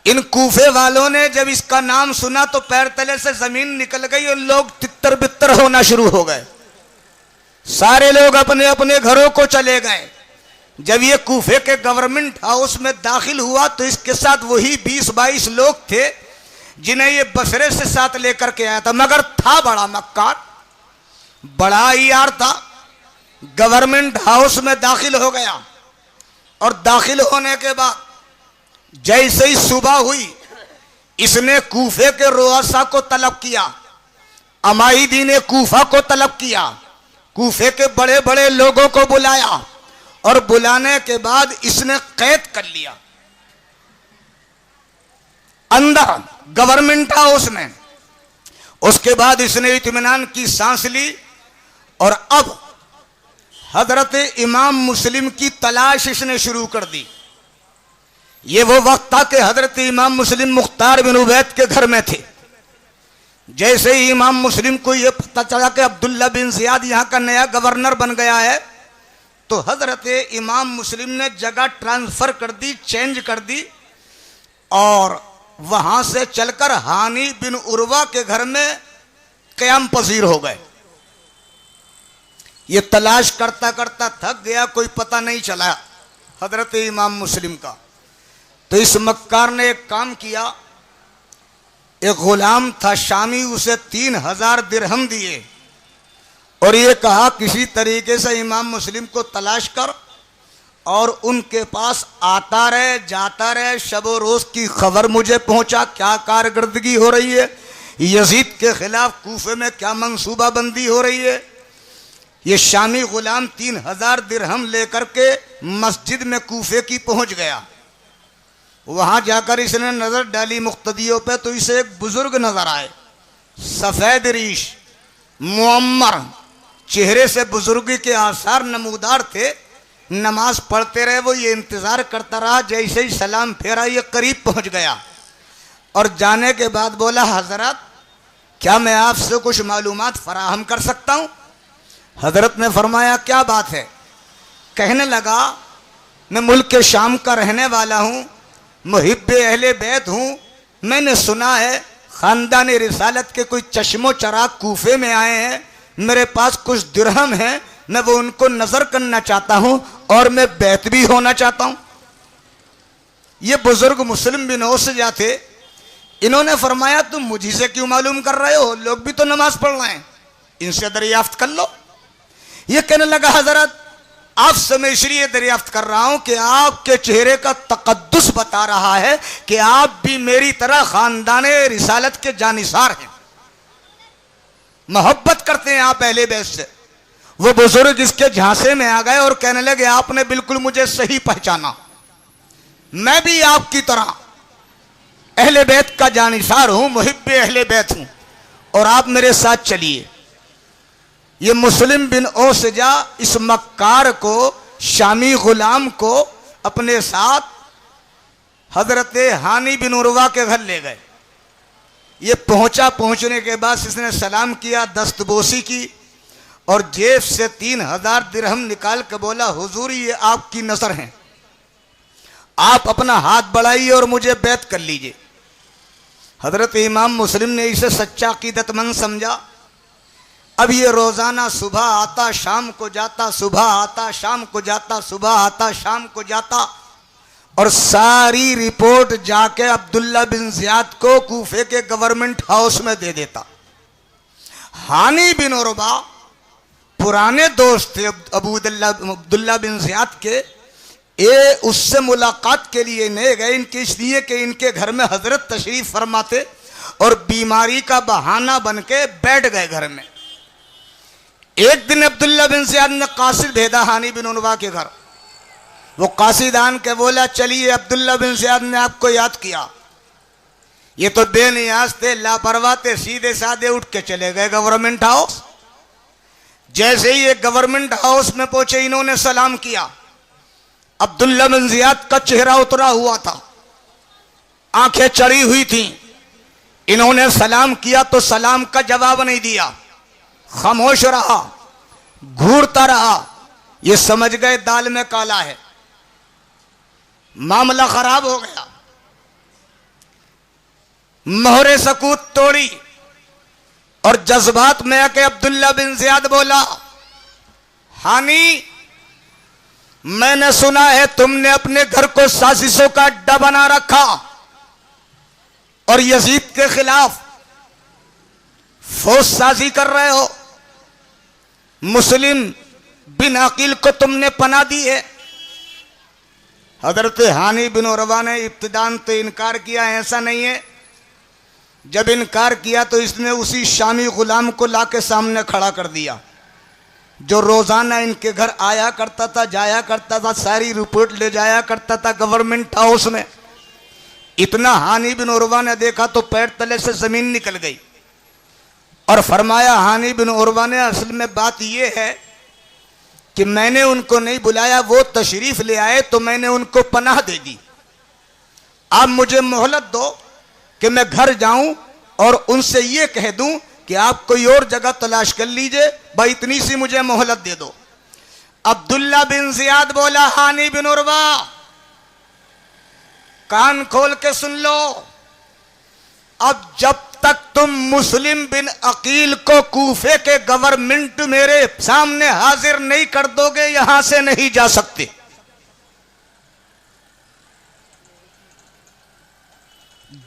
इन कूफे वालों ने जब इसका नाम सुना तो पैर तले से जमीन निकल गई और लोग तितर बितर होना शुरू हो गए। सारे लोग अपने अपने घरों को चले गए। जब ये कूफे के गवर्नमेंट हाउस में दाखिल हुआ तो इसके साथ वही 20-22 लोग थे जिन्हें ये बसरे से साथ लेकर के आया था, मगर था बड़ा मक्कार, बड़ा ही यार था। गवर्नमेंट हाउस में दाखिल हो गया और दाखिल होने के बाद जैसे ही सुबह हुई, इसने कूफे के रुआसा को तलब किया, अमाइदी ने कूफा को तलब किया, कूफे के बड़े बड़े लोगों को बुलाया और बुलाने के बाद इसने कैद कर लिया अंदर गवर्नमेंट हाउस में। उसके बाद इसने इत्मीनान की सांस ली और अब हजरत इमाम मुस्लिम की तलाश इसने शुरू कर दी। ये वो वक्त था कि हजरत इमाम मुस्लिम मुख्तार बिन उबैद के घर में थे। जैसे ही इमाम मुस्लिम को यह पता चला कि अब्दुल्ला बिन ज़ियाद यहाँ का नया गवर्नर बन गया है, तो हजरत इमाम मुस्लिम ने जगह ट्रांसफर कर दी, चेंज कर दी और वहां से चलकर हानी बिन उर्वा के घर में क़याम पजीर हो गए। ये तलाश करता करता थक गया, कोई पता नहीं चला हजरत इमाम मुस्लिम का। तो इस मक्कार ने एक काम किया, एक गुलाम था शामी, उसे 3000 दिरहम दिए और ये कहा किसी तरीके से इमाम मुस्लिम को तलाश कर और उनके पास आता रहे, जाता रहे, शबो रोज की खबर मुझे पहुंचा, क्या कारकर्दगी हो रही है, यजीद के खिलाफ कूफे में क्या मंसूबाबंदी हो रही है। ये शामी गुलाम 3000 दिरहम लेकर के मस्जिद में कूफे की पहुंच गया। वहां जाकर इसने नजर डाली मुक्तदियों पे, तो इसे एक बुजुर्ग नजर आए, सफेद रीश, मुअम्मर चेहरे से बुजुर्गी के आसार नमूदार थे। नमाज पढ़ते रहे, वो ये इंतजार करता रहा, जैसे ही सलाम फेरा ये करीब पहुंच गया और जाने के बाद बोला, हजरत क्या मैं आपसे कुछ मालूमात फराहम कर सकता हूं? हजरत ने फरमाया, क्या बात है? कहने लगा, मैं मुल्क शाम का रहने वाला हूं, मुहिब्बे अहले बैत हूं। मैंने सुना है खानदान रिसालत के कोई चश्मो चराग कूफे में आए हैं, मेरे पास कुछ दिरहम हैं, मैं वो उनको नजर करना चाहता हूं और मैं बैत भी होना चाहता हूं। ये बुजुर्ग मुस्लिम बिन औसजा थे। इन्होंने फरमाया, तुम मुझी से क्यों मालूम कर रहे हो? लोग भी तो नमाज पढ़ रहे हैं, इनसे दरियाफ्त कर लो। ये कहने लगा, हजरत आपसे मैं इसलिए दरियाफ्त कर रहा हूं कि आपके चेहरे का तकद्दुस बता रहा है कि आप भी मेरी तरह खानदान रिसालत के जानिसार हैं, मोहब्बत करते हैं आप अहले बैत से। वो बुजुर्ग इसके झांसे में आ गए और कहने लगे, आपने बिल्कुल मुझे सही पहचाना, मैं भी आपकी तरह अहले बैत का जानिसार हूं, मुहिब्बे अहले बैत हूं और आप मेरे साथ चलिए। ये मुस्लिम बिन औसजा इस मक्कार को, शामी गुलाम को अपने साथ हजरत हानी बिन उर्वा के घर ले गए। ये पहुंचने के बाद इसने सलाम किया, दस्तबोसी की और जेब से 3000 दिरहम निकाल के बोला, हुजूर ये आपकी नजर हैं, आप अपना हाथ बढ़ाइए और मुझे बैत कर लीजिए। हजरत इमाम मुस्लिम ने इसे सच्चा अकीदतमंद समझा। अब ये रोजाना सुबह आता, शाम को जाता, सुबह आता, शाम को जाता, सुबह आता, शाम को जाता और सारी रिपोर्ट जाके अब्दुल्ला बिन ज़ियाद को कूफे के गवर्नमेंट हाउस में दे देता। हानी बिन उर्वा पुराने दोस्त थे अब्दुल्ला बिन ज़ियाद के, ये उससे मुलाकात के लिए नहीं गए, इनके इसलिए कि इनके घर में हजरत तशरीफ फरमाते और बीमारी का बहाना बन के बैठ गए घर में। एक दिन अब्दुल्ला बिन ज़ियाद ने कासिद भेजा हानी बिन उर्वा के घर। वो कासिद आन के बोला, चलिए अब्दुल्ला बिन ज़ियाद ने आपको याद किया। ये तो बेनियाज थे, लापरवाह थे, सीधे साधे उठ के चले गए गवर्नमेंट हाउस। जैसे ही ये गवर्नमेंट हाउस में पहुंचे, इन्होंने सलाम किया। अब्दुल्ला बिन ज़ियाद का चेहरा उतरा हुआ था, आंखें चढ़ी हुई थी। इन्होंने सलाम किया तो सलाम का जवाब नहीं दिया, खामोश रहा, घूरता रहा। ये समझ गए दाल में काला है, मामला खराब हो गया। मोहरे सकूत तोड़ी और जज्बात में आके अब्दुल्ला बिन ज़ियाद बोला, हानी मैंने सुना है तुमने अपने घर को साजिशों का अड्डा बना रखा और यजीद के खिलाफ फौज साजी कर रहे हो। मुस्लिम बिन अकील को तुमने पनाह दी है। हजरत हानी बिन उर्वा ने इब्तिदान तो इनकार किया, ऐसा नहीं है। जब इनकार किया तो इसने उसी शामी गुलाम को लाके सामने खड़ा कर दिया। जो रोजाना इनके घर आया करता था, जाया करता था, सारी रिपोर्ट ले जाया करता था गवर्नमेंट हाउस में। इतना हानि बिन उर्वा ने देखा तो पैर तले से जमीन निकल गई और फरमाया, हानि बिन उर्वा ने, असल में बात यह है कि मैंने उनको नहीं बुलाया, वो तशरीफ ले आए तो मैंने उनको पनाह दे दी। आप मुझे मोहलत दो कि मैं घर जाऊं और उनसे ये कह दूं कि आप कोई और जगह तलाश कर लीजिए, भाई इतनी सी मुझे मोहलत दे दो। अब्दुल्ला बिन जियाद बोला, हानि बिन उर्वा कान खोल के सुन लो, अब जब तक तुम मुस्लिम बिन अकील को कूफे के गवर्नमेंट मेरे सामने हाजिर नहीं कर दोगे, यहां से नहीं जा सकते।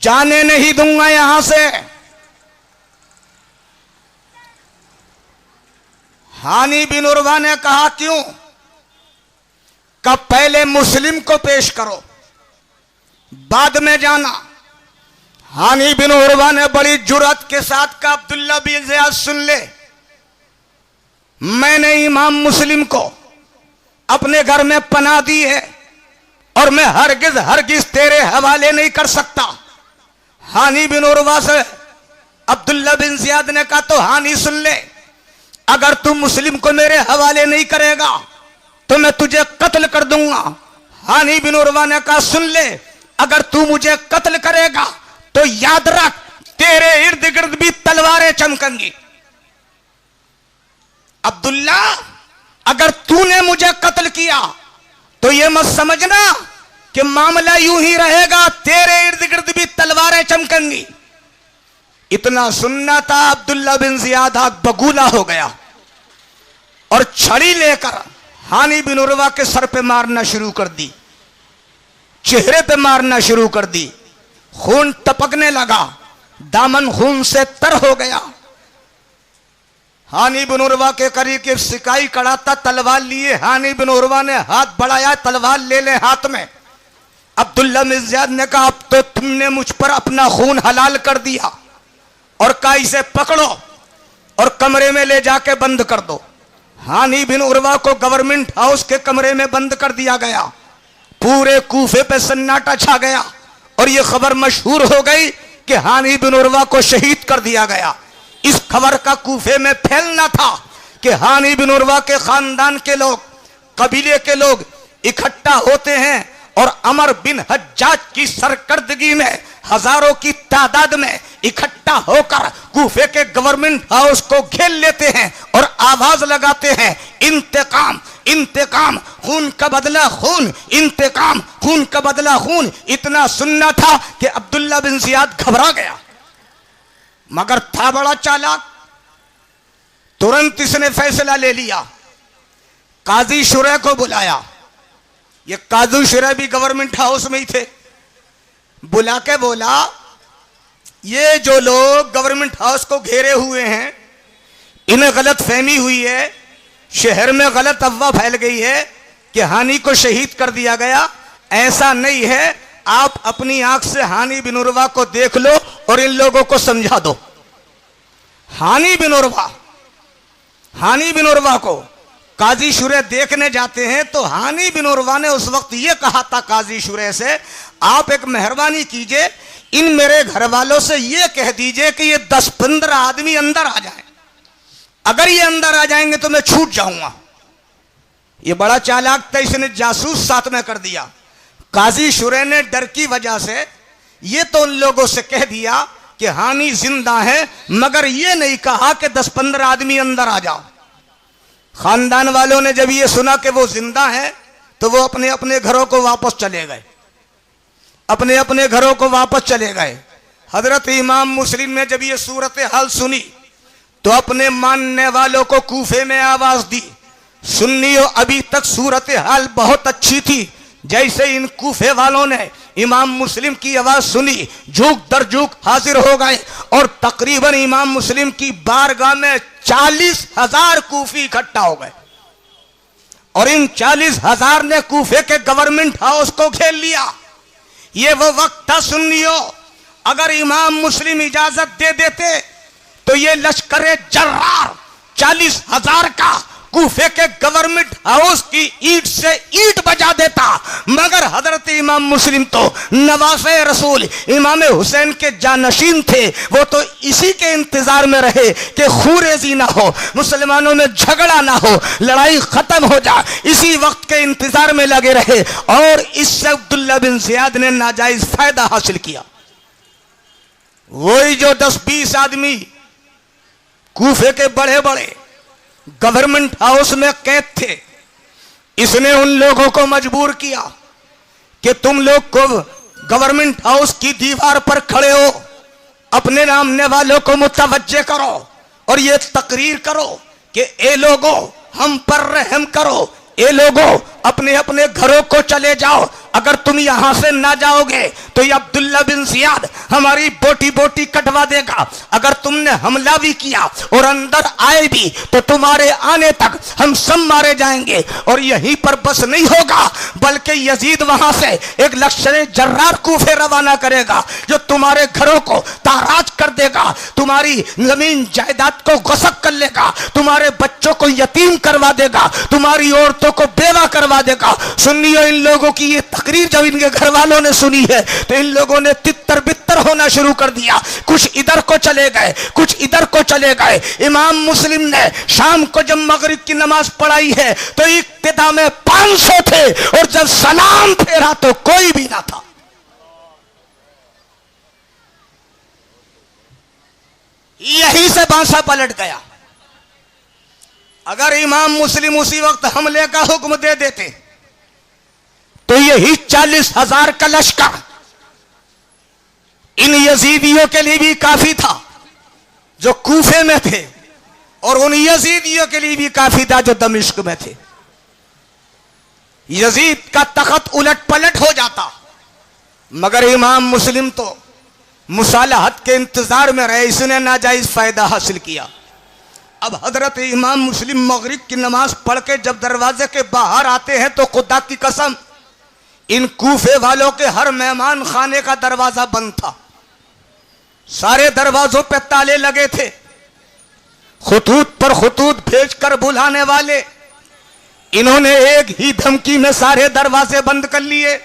जाने नहीं दूंगा यहां से। हानि बिन उर्वा ने कहा, क्यों? कब पहले मुस्लिम को पेश करो, बाद में जाना। हानि बिन उर्वा ने बड़ी जुर्रत के साथ कहा, अब्दुल्ला बिन जियाद सुन ले, मैंने इमाम मुस्लिम को अपने घर में पनाह दी है और मैं हरगिज हरगिज तेरे हवाले नहीं कर सकता। हानि बिन उर्वा से अब्दुल्ला बिन जियाद ने कहा, तो हानि सुन ले, अगर तू मुस्लिम को मेरे हवाले नहीं करेगा तो मैं तुझे कत्ल कर दूंगा। हानि बिन उर्वा ने कहा, सुन ले, अगर तू मुझे कत्ल करेगा तो याद रख, तेरे इर्द गिर्द भी तलवारें चमकेंगी। अब्दुल्ला, अगर तूने मुझे कत्ल किया तो यह मत समझना कि मामला यूं ही रहेगा, तेरे इर्द गिर्द भी तलवारें चमकेंगी। इतना सुनना था, अब्दुल्ला बिन जियाद आग बगूला हो गया और छड़ी लेकर हानि बिन उर्वा के सर पे मारना शुरू कर दी, चेहरे पे मारना शुरू कर दी। खून टपकने लगा, दामन खून से तर हो गया। हानि बिन उर्वा के करीब के सिकाई कड़ा था, तलवार लिए हानि बिन उर्वा ने हाथ बढ़ाया, तलवार ले ले हाथ में। अब्दुल्ला बिन जियाद ने कहा, अब तो तुमने मुझ पर अपना खून हलाल कर दिया, और कहा इसे पकड़ो और कमरे में ले जाके बंद कर दो। हानि बिन उर्वा को गवर्नमेंट हाउस के कमरे में बंद कर दिया गया। पूरे कूफे पे सन्नाटा छा गया और यह खबर मशहूर हो गई कि हानि बिन उर्वा को शहीद कर दिया गया। इस खबर का कूफे में फैलना था कि हानि बिन उर्वा के खानदान के लोग, कबीले के लोग इकट्ठा होते हैं और अमर बिन हज्जाज की सरकर्दगी में हजारों की तादाद में इकट्ठा होकर कूफे के गवर्नमेंट हाउस को घेर लेते हैं और आवाज लगाते हैं, इंतकाम इंतकाम, खून का बदला खून, इंतकाम खून का बदला खून। इतना सुनना था कि अब्दुल्ला बिन जियाद घबरा गया, मगर था बड़ा चालाक। तुरंत इसने फैसला ले लिया, काजी शुरे को बुलाया। ये काजी शुरे भी गवर्नमेंट हाउस में ही थे। बुला के बोला, ये जो लोग गवर्नमेंट हाउस को घेरे हुए हैं, इन्हें गलत फहमी हुई है, शहर में गलत अफवाह फैल गई है कि हानि को शहीद कर दिया गया। ऐसा नहीं है, आप अपनी आंख से हानि बिन उर्वा को देख लो और इन लोगों को समझा दो। हानि बिन उर्वा को काजी शुरे देखने जाते हैं तो हानि बिन उर्वा ने उस वक्त यह कहा था काजी शुरे से, आप एक मेहरबानी कीजिए, इन मेरे घर वालों से यह कह दीजिए कि ये 10-15 आदमी अंदर आ जाएं। अगर ये अंदर आ जाएंगे तो मैं छूट जाऊंगा। ये बड़ा चालाक था, इसने जासूस साथ में कर दिया। काजी शुरे ने डर की वजह से ये तो उन लोगों से कह दिया कि हानि जिंदा है, मगर ये नहीं कहा कि 10-15 आदमी अंदर आ जाओ। खानदान वालों ने जब ये सुना कि वो जिंदा है तो वो अपने अपने घरों को वापस चले गए, अपने अपने घरों को वापस चले गए। हजरत इमाम मुस्लिम ने जब ये सूरत हाल सुनी तो अपने मानने वालों को कूफे में आवाज दी, सुन्नियों अभी तक सूरत हाल बहुत अच्छी थी, जैसे इन कूफे वालों ने इमाम मुस्लिम की आवाज सुनी, झूक दर झूक हाजिर हो गए और तकरीबन इमाम मुस्लिम की बारगाह में 40,000 कूफी इकट्ठा हो गए और इन 40,000 ने कूफे के गवर्नमेंट हाउस को घेर लिया। ये वो वक्त था सुन्नियों, अगर इमाम मुस्लिम इजाजत दे देते तो ये लश्कर जर्रार 40,000 का कूफे के गवर्नमेंट हाउस की ईंट से ईंट बजा देता, मगर हजरत इमाम मुस्लिम तो नवासे रसूल इमाम हुसैन के जानशीन थे। वो तो इसी के इंतजार में रहे कि खूरेजी ना हो, मुसलमानों में झगड़ा ना हो, लड़ाई खत्म हो जाए, इसी वक्त के इंतजार में लगे रहे। और इससे अब्दुल्ला बिन ज़ियाद ने नाजायज फायदा हासिल किया। वही जो 10-20 आदमी कूफे के बड़े बड़े गवर्नमेंट हाउस में कैद थे, इसने उन लोगों को मजबूर किया कि तुम लोग को गवर्नमेंट हाउस की दीवार पर खड़े हो, अपने नामने वालों को मुतवज्जे करो और ये तकरीर करो कि ए लोगों हम पर रहम करो, ए लोगों अपने अपने घरों को चले जाओ, अगर तुम यहां से ना जाओगे तो ये अब्दुल्ला बिन ज़ियाद हमारी बोटी बोटी कटवा देगा। अगर तुमने हमला भी किया और अंदर आए भी तो तुम्हारे आने तक हम सब मारे जाएंगे। और यहीं पर बस नहीं होगा, बल्कि यजीद वहां से एक लश्कर जर्रार कूफे रवाना करेगा जो तुम्हारे घरों को ताराज कर देगा, तुम्हारी जमीन जायदाद को गसक कर लेगा, तुम्हारे बच्चों को यतीम करवा देगा, तुम्हारी औरतों को बेवा करवा देगा। सुनियो, इन लोगों की ये तकरीर जब इनके घर वालों ने सुनी है तो इन लोगों ने तितर बितर होना शुरू कर दिया। कुछ इधर को चले गए, कुछ इधर को चले गए। इमाम मुस्लिम ने शाम को जब मगरिब की नमाज पढ़ाई है तो इब्तिदा में 500 थे और जब सलाम फेरा तो कोई भी ना था। यहीं से बांसा पलट गया। अगर इमाम मुस्लिम उसी वक्त हमले का हुक्म दे देते तो यही 40,000 का लश्कर इन यजीदियों के लिए भी काफी था जो कूफे में थे, और उन यजीदियों के लिए भी काफी था जो दमिश्क में थे। यजीद का तख्त उलट पलट हो जाता, मगर इमाम मुस्लिम तो मुसालहत के इंतजार में रहे, इसने नाजायज फायदा हासिल किया। अब हजरत इमाम मुस्लिम मगरिब की नमाज पढ़ के जब दरवाजे के बाहर आते हैं तो खुदा की कसम इन कूफे वालों के हर मेहमान खाने का दरवाजा बंद था, सारे दरवाजों पे ताले लगे थे। खुतूत पर खुतूत भेजकर बुलाने वाले इन्होंने एक ही धमकी में सारे दरवाजे बंद कर लिए।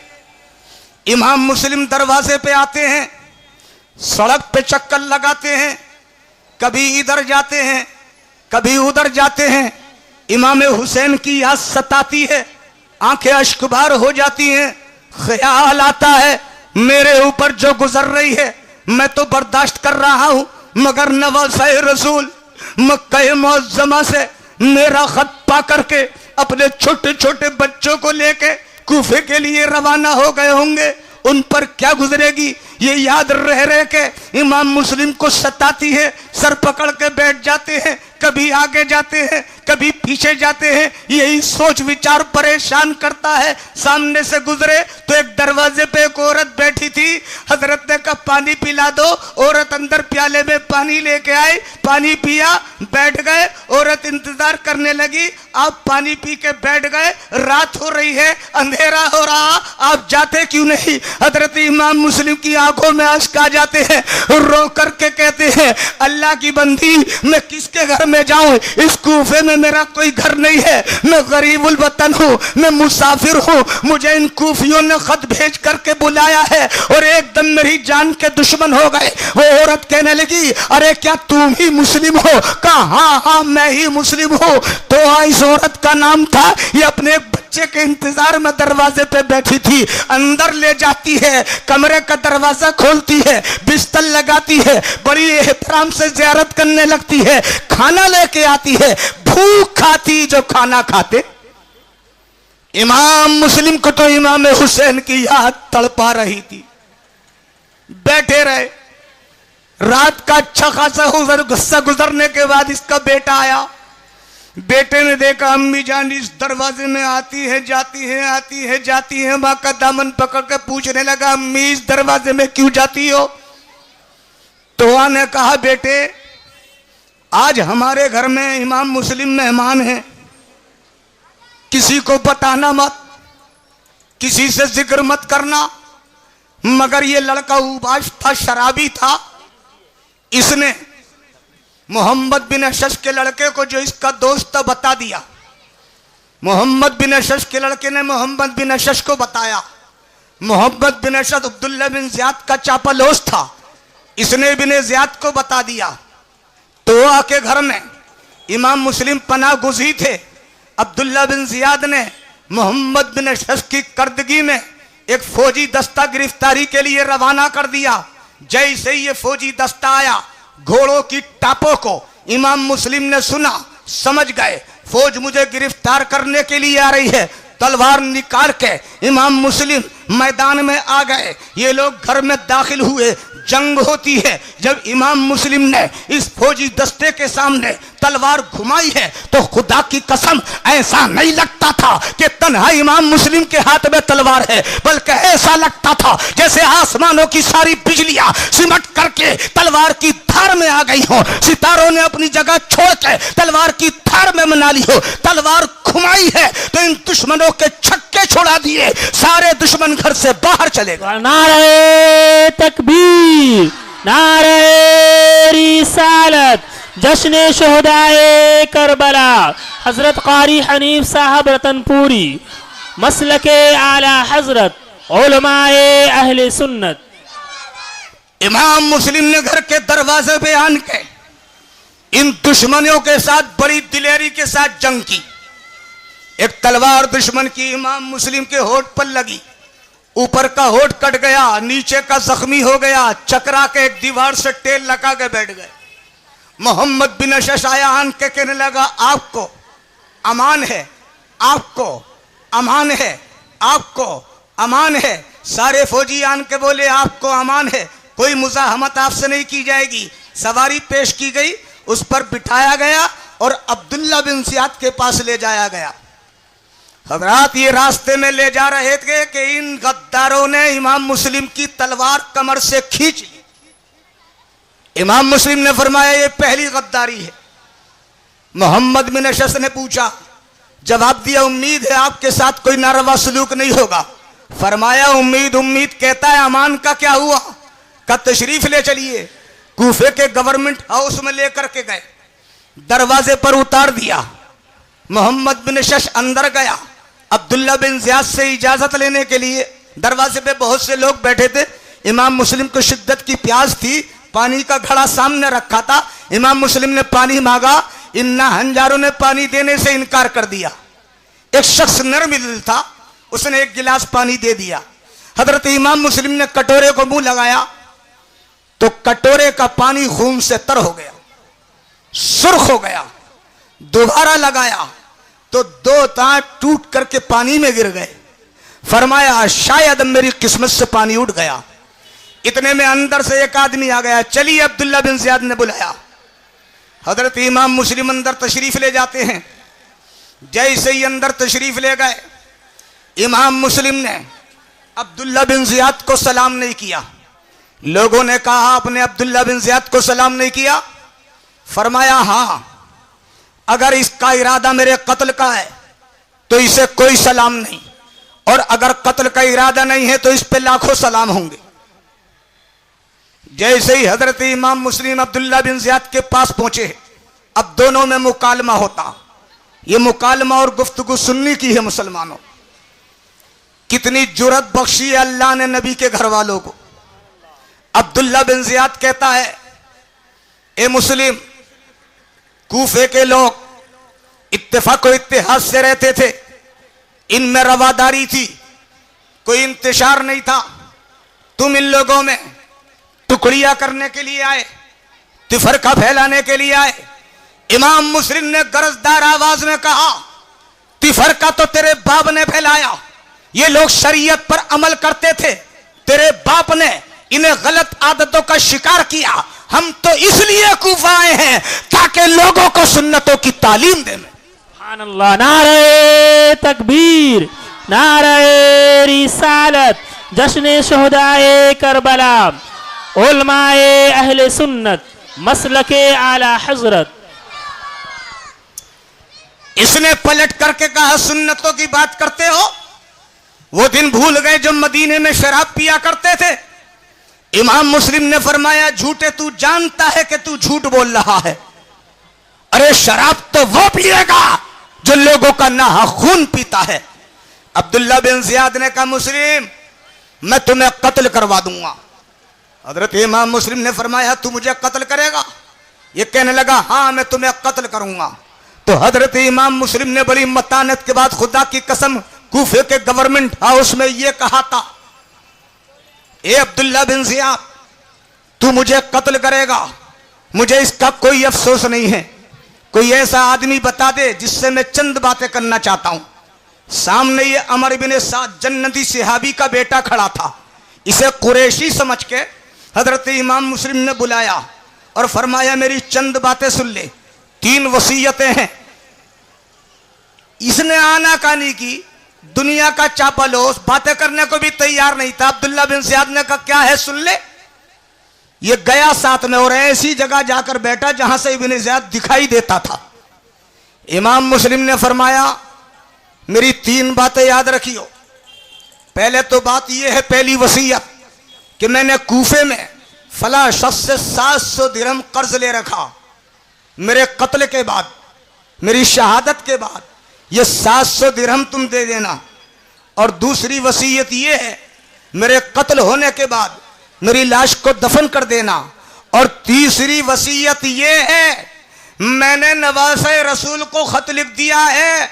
इमाम मुस्लिम दरवाजे पे आते हैं, सड़क पे चक्कर लगाते हैं, कभी इधर जाते हैं कभी उधर जाते हैं। इमाम हुसैन की याद सताती है, आंखें अश्कबार हो जाती हैं, ख्याल आता है मेरे ऊपर जो गुजर रही है मैं तो बर्दाश्त कर रहा हूं, मगर नवाज़े रसूल मक्का मुअज़्ज़मा से मेरा खत पा करके अपने छोटे छोटे बच्चों को लेके कूफे के लिए रवाना हो गए होंगे, उन पर क्या गुजरेगी ये याद रह रह के इमाम मुस्लिम को सताती है। सर पकड़ के बैठ जाते हैं, कभी आगे जाते हैं कभी पीछे जाते हैं, यही सोच विचार परेशान करता है। सामने से गुजरे तो एक दरवाजे पे एक औरत बैठी थी, हजरत ने कहा पानी पिला दो, औरत अंदर प्याले में पानी लेके आई, पानी पिया, बैठ गए। औरत इंतजार करने लगी, आप पानी पी के बैठ गए, रात हो रही है, अंधेरा हो रहा, आप जाते क्यों नहीं? हजरत इमाम मुस्लिम की आंखों में आंसू आ जाते हैं, रो करके कहते हैं अल्लाह की बंदी मैं किसके घर में जाऊं, इस कूफे में मेरा कोई घर नहीं है, मैं गरीबुल वतन हूं, मैं मुसाफिर हूं, मुझे इन कूफियों ने खत भेज करके बुलाया है और एकदम मेरी जान के दुश्मन हो गए। वो औरत कहने लगी अरे क्या तुम ही मुस्लिम हो? कहा हाँ हाँ मैं ही मुस्लिम हूं। तो इस औरत का नाम था, ये अपने बच्चे के इंतजार में दरवाजे पे बैठी थी, अंदर ले जाती है, कमरे का दरवाजा खोलती है, बिस्तर लगाती है, बड़ी एहतराम से ज़ियारत करने लगती है, खाना लेके आती है, भूख खाती जो खाना खाते। इमाम मुस्लिम को तो इमाम हुसैन की याद तड़पा रही थी। बैठे रहे, रात का अच्छा खासा गुस्सा गुजरने के बाद इसका बेटा आया। बेटे ने देखा अम्मी जान इस दरवाजे में आती है जाती है, आती है जाती है। माँ का दामन पकड़ के पूछने लगा अम्मी इस दरवाजे में क्यों जाती हो? तो माँ ने कहा बेटे आज हमारे घर में इमाम मुस्लिम मेहमान हैं, किसी को बताना मत, किसी से जिक्र मत करना। मगर ये लड़का उबाश था, शराबी था, इसने मोहम्मद बिन अशश के लड़के को जो इसका दोस्त था बता दिया मोहम्मद बिन अशश के लड़के ने मोहम्मद बिन अशश को बताया। मोहम्मद बिन अशश अब्दुल्ला बिन ज़ियाद का चापलूस था, इसने बिन ज़ियाद को बता दिया। तो आके घर में इमाम मुस्लिम पनाह गुज़ी थे। अब्दुल्ला बिन ज़ियाद ने मोहम्मद बिन अशश की कर्दगी में एक फौजी दस्ता गिरफ्तारी के लिए रवाना कर दिया। जैसे ही ये फौजी दस्ता आया, घोड़ों की टापों को इमाम मुस्लिम ने सुना, समझ गए फौज मुझे गिरफ्तार करने के लिए आ रही है। तलवार निकाल के इमाम मुस्लिम मैदान में आ गए। ये लोग घर में दाखिल हुए। जंग होती है। जब इमाम मुस्लिम ने इस फौजी दस्ते के सामने तलवार घुमाई है तो खुदा की कसम ऐसा नहीं लगता था कि तन्हा इमाम मुस्लिम के हाथ में तलवार है, बल्कि ऐसा लगता था जैसे आसमानों की सारी बिजलियां सिमट करके तलवार की धार में आ गई हो, सितारों ने अपनी जगह छोड़ के तलवार की धार में मना ली हो। तलवार घुमाई है तो इन दुश्मनों के छक्के छोड़ा दिए, सारे दुश्मन घर से बाहर चले गए। नारे तकबीर, नारे रिसालत, जश्न शोहदाए करबला, हजरत कारी हनीफ साहब रतनपुरी, मसलके आला हजरत, उलमाए अहले सुन्नत। इमाम मुस्लिम ने घर के दरवाजे पे आन के इन दुश्मनों के साथ बड़ी दिलेरी के साथ जंग की। एक तलवार दुश्मन की इमाम मुस्लिम के होठ पर लगी, ऊपर का होठ कट गया, नीचे का जख्मी हो गया, चकरा के एक दीवार से टेल लगा के बैठ गए। मोहम्मद बिन अशश आया, आन के कहने लगा आपको अमान है, आपको अमान है, आपको अमान है। सारे फौजी आन के बोले आपको अमान है, कोई मुज़ाहमत आपसे नहीं की जाएगी। सवारी पेश की गई, उस पर बिठाया गया और अब्दुल्ला बिन ज़ियाद के पास ले जाया गया। हज़रात ये रास्ते में ले जा रहे थे कि इन गद्दारों ने इमाम मुस्लिम की तलवार कमर से खींच ली। इमाम मुस्लिम ने फरमाया ये पहली गद्दारी है। मोहम्मद बिन अशश ने पूछा, जवाब दिया उम्मीद है आपके साथ कोई नारवा सलूक नहीं होगा। फरमाया उम्मीद उम्मीद, कहता है अमान का क्या हुआ? का तशरीफ ले चलिए। कूफे के गवर्नमेंट हाउस में लेकर के गए, दरवाजे पर उतार दिया। मोहम्मद बिन अशश अंदर गया अब्दुल्ला बिन ज़ियाद से इजाजत लेने के लिए। दरवाजे पे बहुत से लोग बैठे थे। इमाम मुस्लिम को शिद्दत की प्यास थी, पानी का घड़ा सामने रखा था। इमाम मुस्लिम ने पानी मांगा, इन हंजारों ने पानी देने से इनकार कर दिया। एक शख्स नरम दिल था, उसने एक गिलास पानी दे दिया। हजरत इमाम मुस्लिम ने कटोरे को मुंह लगाया तो कटोरे का पानी खून से तर हो गया, सुर्ख हो गया। दोबारा लगाया तो दो तार टूट करके पानी में गिर गए। फरमाया शायद मेरी किस्मत से पानी उठ गया। इतने में अंदर से एक आदमी आ गया, चलिए अब्दुल्ला बिन ज़ियाद ने बुलाया। हजरत इमाम मुस्लिम अंदर तशरीफ ले जाते हैं। जैसे ही अंदर तशरीफ ले गए, इमाम मुस्लिम ने अब्दुल्ला बिन ज़ियाद को सलाम नहीं किया। लोगों ने कहा आपने अब्दुल्ला बिन ज़ियाद को सलाम नहीं किया? फरमाया हाँ, अगर इसका इरादा मेरे कत्ल का है तो इसे कोई सलाम नहीं, और अगर कत्ल का इरादा नहीं है तो इस पे लाखों सलाम होंगे। जैसे ही हजरत इमाम मुस्लिम अब्दुल्ला बिन ज़ियाद के पास पहुंचे, अब दोनों में मुकालमा होता। ये मुकालमा और गुफ्तगू सुन्नी की है। मुसलमानों, कितनी जुर्रत बख्शी है अल्लाह ने नबी के घर वालों को। अब्दुल्ला बिन ज़ियाद कहता है, ए मुस्लिम, कूफे के लोग इत्तेफाक और इत्तेहाद से रहते थे, इनमें रवादारी थी, कोई इंतशार नहीं था। तुम इन लोगों में टुकड़ियां करने के लिए आए, तिफरका फैलाने के लिए आए। इमाम मुस्लिम ने गरजदार आवाज में कहा, तिफरका तो तेरे बाप ने फैलाया, ये लोग शरीयत पर अमल करते थे, तेरे बाप ने इन्हें गलत आदतों का शिकार किया। हम तो इसलिए कूफा आए हैं ताकि लोगों को सुन्नतों की तालीम दें। सुभान अल्लाह, नारे तकबीर, नारे रिसालत, जश्न शोहदाए करबला, उलमाए अहले सुन्नत, मसलके आला हजरत। इसने पलट करके कहा सुन्नतों की बात करते हो? वो दिन भूल गए जब मदीने में शराब पिया करते थे? इमाम मुस्लिम ने फरमाया झूठे, तू जानता है कि तू झूठ बोल रहा है। अरे शराब तो वो पिएगा जो लोगों का नाहक खून पीता है। अब्दुल्ला बिन ज़ियाद ने कहा, मुस्लिम मैं तुम्हें कत्ल करवा दूंगा। हजरत इमाम मुस्लिम ने फरमाया, तू मुझे कत्ल करेगा? ये कहने लगा, हाँ मैं तुम्हें कत्ल करूंगा। तो हजरत इमाम मुस्लिम ने बड़ी मतानत के बाद खुदा की कसम कूफे के गवर्नमेंट हाउस में यह कहा था, ए अब्दुल्ला बिन ज़ियाद तू मुझे कत्ल करेगा, मुझे इसका कोई अफसोस नहीं है। कोई ऐसा आदमी बता दे जिससे मैं चंद बातें करना चाहता हूं। सामने ये अमर बिन साद जन्नती सहाबी का बेटा खड़ा था। इसे कुरैशी समझ के हजरत इमाम मुस्लिम ने बुलाया और फरमाया, मेरी चंद बातें सुन ले, 3 वसीयतें हैं। इसने आना कानी की, दुनिया का चापलूस, बातें करने को भी तैयार नहीं था। अब्दुल्ला बिन ज़ियाद ने कहा, क्या है सुन ले। ये गया साथ में और ऐसी जगह जाकर बैठा जहां से इब्न ज़ियाद दिखाई देता था। इमाम मुस्लिम ने फरमाया, मेरी 3 बातें याद रखियो। पहले तो बात यह है, पहली वसीयत कि मैंने कूफे में फला शख्स से 700 दिरहम कर्ज ले रखा। मेरे कत्ल के बाद, मेरी शहादत के बाद ये 700 दिरहम तुम दे देना। और दूसरी वसीयत ये है, मेरे कत्ल होने के बाद मेरी लाश को दफन कर देना। और तीसरी वसीयत ये है, मैंने नवासे रसूल को खत लिख दिया है,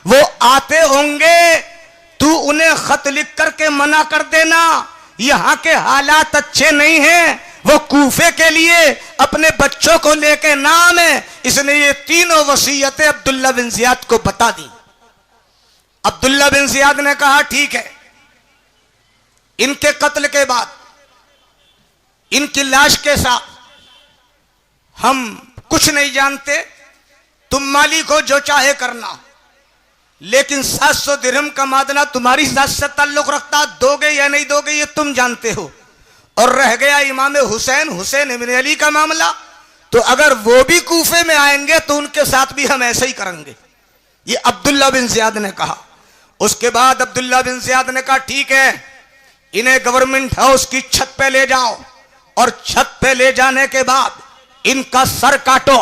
वो आते होंगे, तू उन्हें खत लिख करके मना कर देना, यहां के हालात अच्छे नहीं हैं, वो कूफे के लिए अपने बच्चों को लेके नाम है। इसने ये 3 वसीयतें अब्दुल्ला बिन ज़ियाद को बता दी। अब्दुल्ला बिन ज़ियाद ने कहा, ठीक है। इनके कत्ल के बाद इनकी लाश के साथ हम कुछ नहीं जानते, तुम मालिक हो, जो चाहे करना, लेकिन 700 दिरहम का मादना तुम्हारी जात से ताल्लुक रखता, दोगे या नहीं दोगे ये तुम जानते हो। और रह गया इमाम हुसैन इब्न अली का मामला, तो अगर वो भी कूफे में आएंगे तो उनके साथ भी हम ऐसे ही करेंगे। ये अब्दुल्ला बिन ज़ियाद ने कहा। उसके बाद अब्दुल्ला बिन ज़ियाद ने कहा, ठीक है, इन्हें गवर्नमेंट हाउस की छत पे ले जाओ और छत पे ले जाने के बाद इनका सर काटो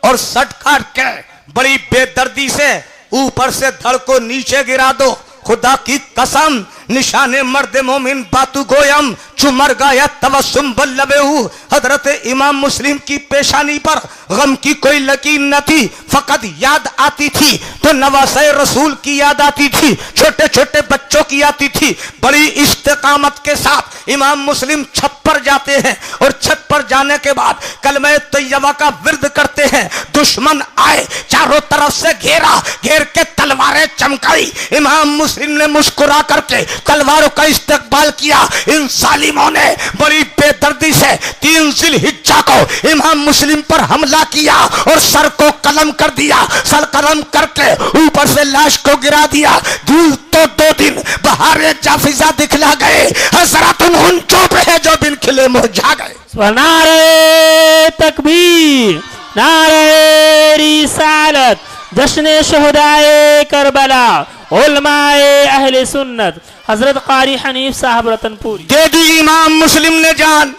और सट काट के बड़ी बेदर्दी से ऊपर से धड़ को नीचे गिरा दो। खुदा की कसम, निशाने मर्द मोमिन बातु गोयम चुमर गाया तवस्सुम बल्लबेहू। हजरत इमाम मुस्लिम की पेशानी पर गम की कोई लकीर न थी, फकत याद आती थी तो नवासे रसूल की याद आती थी, छोटे छोटे बच्चों की आती थी। बड़ी इस्तेकामत के साथ इमाम मुस्लिम छत पर जाते हैं और छत पर जाने के बाद कलमे तैयबा का विर्द करते हैं। दुश्मन आए, चारों तरफ से घेर के तलवारें चमकाई। इमाम मुस्लिम ने मुस्कुरा करके तलवारों का इस्तेकबाल किया। इन सालिमों ने बड़ी बेदर्दी से 3 ज़िलहिज्जा को इमाम मुस्लिम पर हमला किया और सर को कलम कर दिया। सर कलम करके ऊपर से लाश को गिरा दिया। दूर तो 2 दिन बहारे जाफिजा दिखला गए, हजरत उन चुप है जो बिन खिले मुरझा गए। नारे तकबीर, नारे रिसालत, जश्न शहदाए करबला, उलमाए अहले सुन्नत, हजरत कारी हनीफ साहब रतनपुरी। दे दी इमाम मुस्लिम ने जान।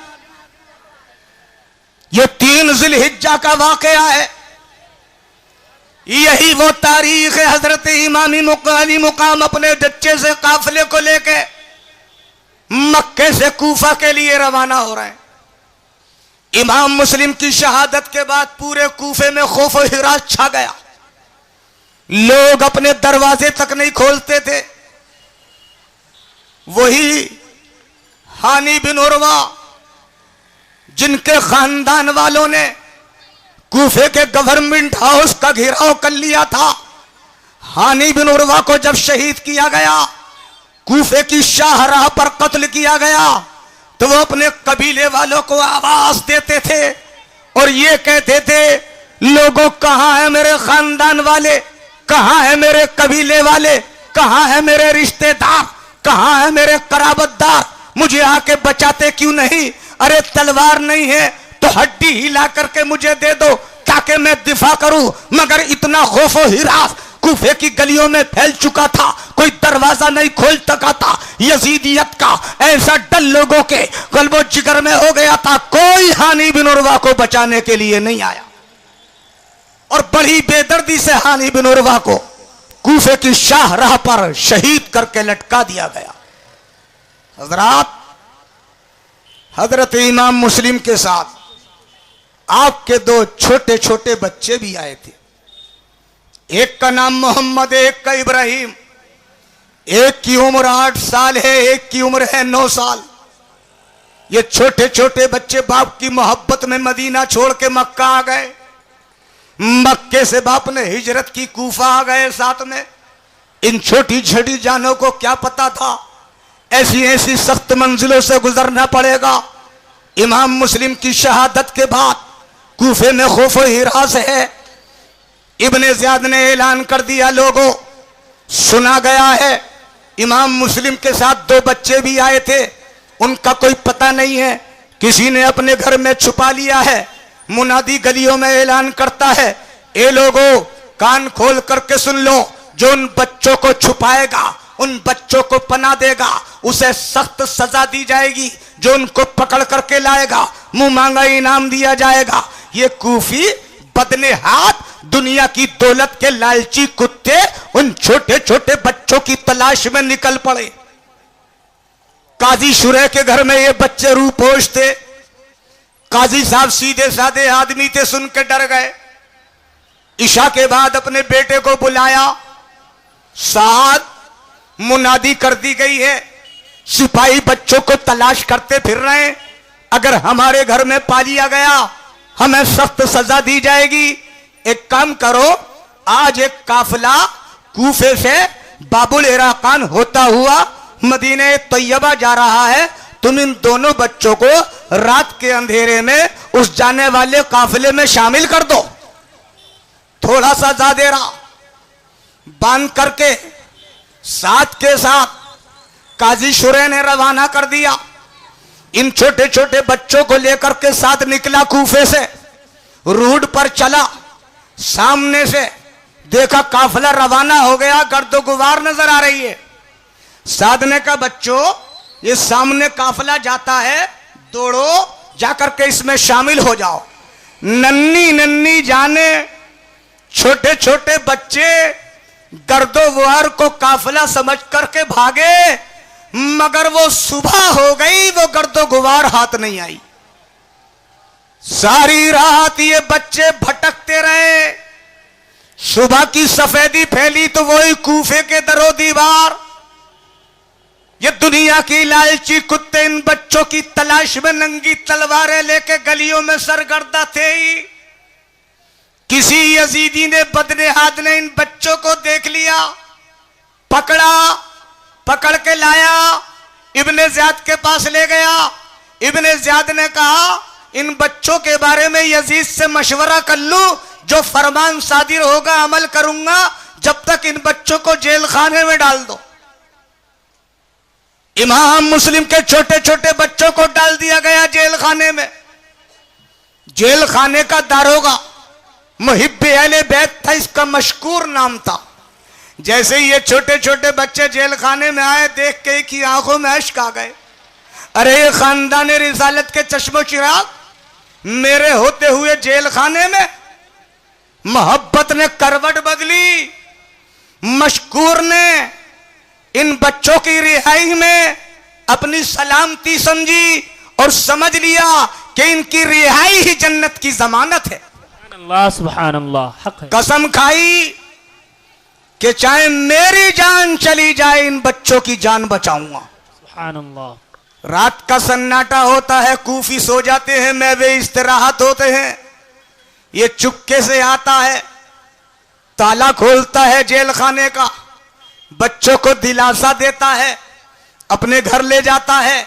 ये 3 ज़िलहिज्जा का वाकया है। यही वो तारीख है। हजरत इमामी मुकाली मुकाम अपने जच्चे से काफिले को लेके मक्के से कूफा के लिए रवाना हो रहे हैं। इमाम मुस्लिम की शहादत के बाद पूरे कूफे में खौफ और हिरास छा गया। लोग अपने दरवाजे तक नहीं खोलते थे। वही हानी बिन उरवा, जिनके खानदान वालों ने कूफे के गवर्नमेंट हाउस का घेराव कर लिया था, हानी बिन उरवा को जब शहीद किया गया, कूफे की शाहराह पर कत्ल किया गया, तो वो अपने कबीले वालों को आवाज देते थे और ये कहते थे, लोगों कहां है मेरे खानदान वाले, कहां है मेरे कबीले वाले, कहां है मेरे रिश्तेदार, कहां है मेरे कराबतदार, मुझे आके बचाते क्यों नहीं? अरे तलवार नहीं है तो हड्डी हिला करके मुझे दे दो ताकि मैं दिफा करूं। मगर इतना खौफ और हिरास कूफे की गलियों में फैल चुका था, कोई दरवाजा नहीं खोल सका था। यजीदियत का ऐसा डर लोगों के कल्बो जिगर में हो गया था, कोई हानी बिन उरवा को बचाने के लिए नहीं आया। और बड़ी बेदर्दी से हानी बिन उरवा को कूफे की शाहराह पर शहीद करके लटका दिया गया। हजरात, हजरत इमाम मुस्लिम के साथ आपके दो छोटे छोटे बच्चे भी आए थे। एक का नाम मोहम्मद, एक का इब्राहिम। एक की उम्र 8 साल है, एक की उम्र है 9 साल। ये छोटे छोटे बच्चे बाप की मोहब्बत में मदीना छोड़ के मक्का आ गए। मक्के से बाप ने हिजरत की, कूफा आ गए साथ में। इन छोटी छोटी जानों को क्या पता था ऐसी ऐसी सख्त मंजिलों से गुजरना पड़ेगा। इमाम मुस्लिम की शहादत के बाद कूफे में खौफ हिरास है। इब्ने ज़ियाद ने ऐलान कर दिया, लोगों सुना गया है इमाम मुस्लिम के साथ 2 बच्चे भी आए थे, उनका कोई पता नहीं है, किसी ने अपने घर में छुपा लिया है। मुनादी गलियों में ऐलान करता है, ए लोगों कान खोल करके सुन लो, जो उन बच्चों को छुपाएगा, उन बच्चों को पना देगा, उसे सख्त सजा दी जाएगी। जो उनको पकड़ करके लाएगा मुंह मांगा इनाम दिया जाएगा। ये कूफी बदने हाथ दुनिया की दौलत के लालची कुत्ते उन छोटे छोटे बच्चों की तलाश में निकल पड़े। काजी शुरे के घर में ये बच्चे रूपोश थे। काजी साहब सीधे साधे आदमी थे, सुन के डर गए। इशा के बाद अपने बेटे को बुलाया। साथ मुनादी कर दी गई है, सिपाही बच्चों को तलाश करते फिर रहे हैं। अगर हमारे घर में पा लिया गया हमें सख्त सजा दी जाएगी। एक काम करो, आज एक काफिला कूफे से बाबुल इराकान होता हुआ मदीने तैयबा जा रहा है। तुम इन दोनों बच्चों को रात के अंधेरे में उस जाने वाले काफिले में शामिल कर दो। थोड़ा सा ज्यादा बांध करके साथ के साथ काजी शुरे ने रवाना कर दिया। इन छोटे छोटे बच्चों को लेकर के साथ निकला, कूफे से रोड पर चला। सामने से देखा काफिला रवाना हो गया, गर्दो गुबार नजर आ रही है। साधने का बच्चों ये सामने काफिला जाता है, दौड़ो जाकर के इसमें शामिल हो जाओ। नन्नी नन्नी जाने छोटे छोटे बच्चे गर्दो गुबार को काफिला समझ करके भागे, मगर वो सुबह हो गई, वो गर्दो गुबार हाथ नहीं आई। सारी रात ये बच्चे भटकते रहे। सुबह की सफेदी फैली तो वही कूफे के दरो दीवार। ये दुनिया की लालची कुत्ते इन बच्चों की तलाश में नंगी तलवारें लेके गलियों में सरगर्दा थे ही। किसी यजीदी ने बदने हाथ ने इन बच्चों को देख लिया, पकड़ा, पकड़ के लाया, इब्ने ज़ियाद के पास ले गया। इब्ने ज़ियाद ने कहा, इन बच्चों के बारे में यजीद से मशवरा कर लूं, जो फरमान सादिर होगा अमल करूंगा, जब तक इन बच्चों को जेल खाने में डाल दो। इमाम मुस्लिम के छोटे छोटे बच्चों को डाल दिया गया जेल खाने में। जेल खाने का दारोगा मुहिब्बे अहले बैत था, इसका मशकूर नाम था। जैसे ही ये छोटे छोटे बच्चे जेल खाने में आए, देख के की आंखों में अश्क आ गए। अरे ये खानदान रिसालत के चश्मो चिराग मेरे होते हुए जेल खाने में। मोहब्बत ने करवट बदली। मशकूर ने इन बच्चों की रिहाई में अपनी सलामती समझी और समझ लिया कि इनकी रिहाई ही जन्नत की जमानत है। सुभान अल्लाह, हक है। कसम खाई कि चाहे मेरी जान चली जाए इन बच्चों की जान बचाऊंगा। सुभान अल्लाह। रात का सन्नाटा होता है, कूफी सो जाते हैं, महवे इस्तिराहत होते हैं। ये चुपके से आता है, ताला खोलता है जेल खाने का, बच्चों को दिलासा देता है, अपने घर ले जाता है,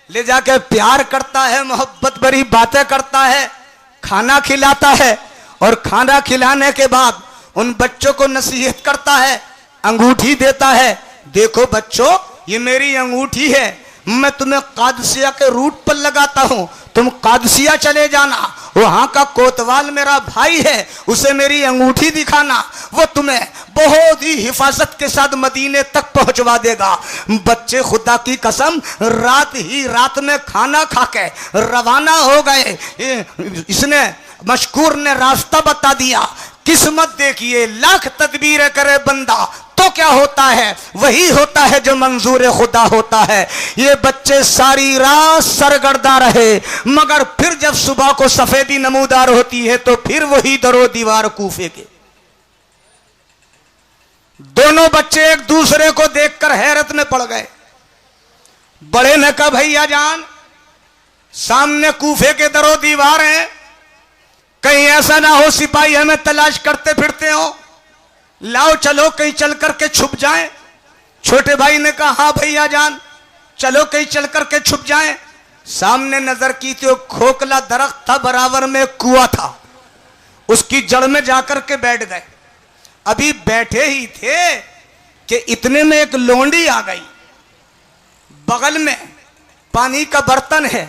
ले जाके प्यार करता है, मोहब्बत भरी बातें करता है, खाना खिलाता है और खाना खिलाने के बाद उन बच्चों को नसीहत करता है, अंगूठी देता है। देखो बच्चों, ये मेरी अंगूठी है, मैं तुम्हें कादसिया के रूट पर लगाता हूं, तुम कादसिया चले जाना, वहां का कोतवाल मेरा भाई है, उसे मेरी अंगूठी दिखाना, वो तुम्हें बहुत ही हिफाजत के साथ मदीने तक पहुंचवा देगा। बच्चे खुदा की कसम रात ही रात में खाना खा के रवाना हो गए। इसने मशकूर ने रास्ता बता दिया, किस्मत देखिए, लाख तदबीरें करे बंदा तो क्या होता है, वही होता है जो मंजूर खुदा होता है। ये बच्चे सारी रात सरगर्दा रहे, मगर फिर जब सुबह को सफेदी नमूदार होती है तो फिर वही दरो दीवार कूफे के। दोनों बच्चे एक दूसरे को देखकर हैरत में पड़ गए। बड़े ने कहा, भैया जान, सामने कूफे के दरो दीवार हैं, कहीं ऐसा ना हो सिपाही हमें तलाश करते फिरते हो, लाओ चलो कहीं चल करके छुप जाएं। छोटे भाई ने कहा, हाँ भैया जान, चलो कहीं चल करके छुप जाएं। सामने नजर की तो खोखला दरख्त था, बराबर में कुआं था, उसकी जड़ में जाकर के बैठ गए। अभी बैठे ही थे कि इतने में एक लोंडी आ गई। बगल में पानी का बर्तन है।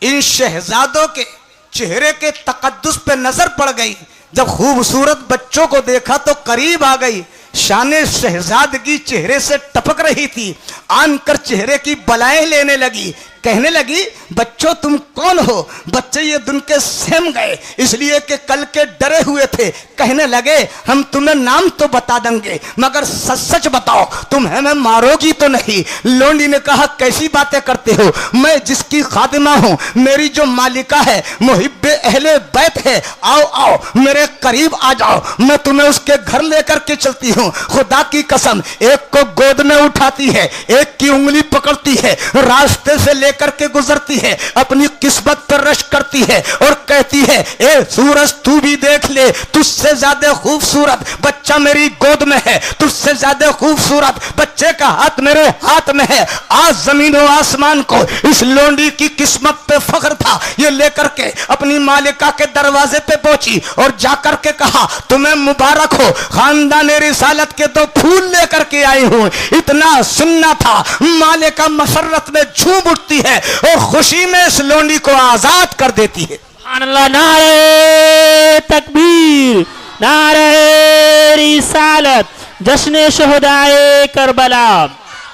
इन शहजादों के चेहरे के तकद्दुस पे नजर पड़ गई। जब खूबसूरत बच्चों को देखा तो करीब आ गई। शाने शहजादगी चेहरे से टपक रही थी। आन कर चेहरे की बलाएं लेने लगी। कहने लगी, बच्चों तुम कौन हो? बच्चे ये दुन के सहम गए, इसलिए कि कल के डरे हुए थे। कहने लगे, हम तुम्हें नाम तो बता देंगे, मगर सच सच बताओ, तुम हमें मारोगी तो नहीं? लोंडी ने कहा, कैसी बातें करते हो? मैं जिसकी खादिमा हूं, मेरी जो मालिका है, मुहिब्बे अहले बैत है, आओ आओ मेरे करीब आ जाओ, मैं तुम्हें उसके घर लेकर के चलती हूँ। खुदा की कसम, एक को गोद में उठाती है, एक की उंगली पकड़ती है, रास्ते से करके गुजरती है, अपनी किस्मत पर रश करती है और कहती है, ए सूरज तू भी देख ले, तुझसे ज्यादा खूबसूरत बच्चा मेरी गोद में है, तुझसे ज्यादा खूबसूरत बच्चे का हाथ मेरे हाथ में है। आज जमीन और आसमान को इस लोंडी की किस्मत पे फख्र था। ये लेकर के अपनी मालिका के दरवाजे पे पहुंची और जाकर के कहा, तुम्हें मुबारक हो, खानदान रिसालत के 2 फूल लेकर के आई हूं। इतना सुनना था, मालिका मसरत में झूम उठती है और खुशी में इस लोंडी को आजाद कर देती है। अल्लाह, नारे तकबीर, नारे रिसालत, जश्न शहदाए करबला,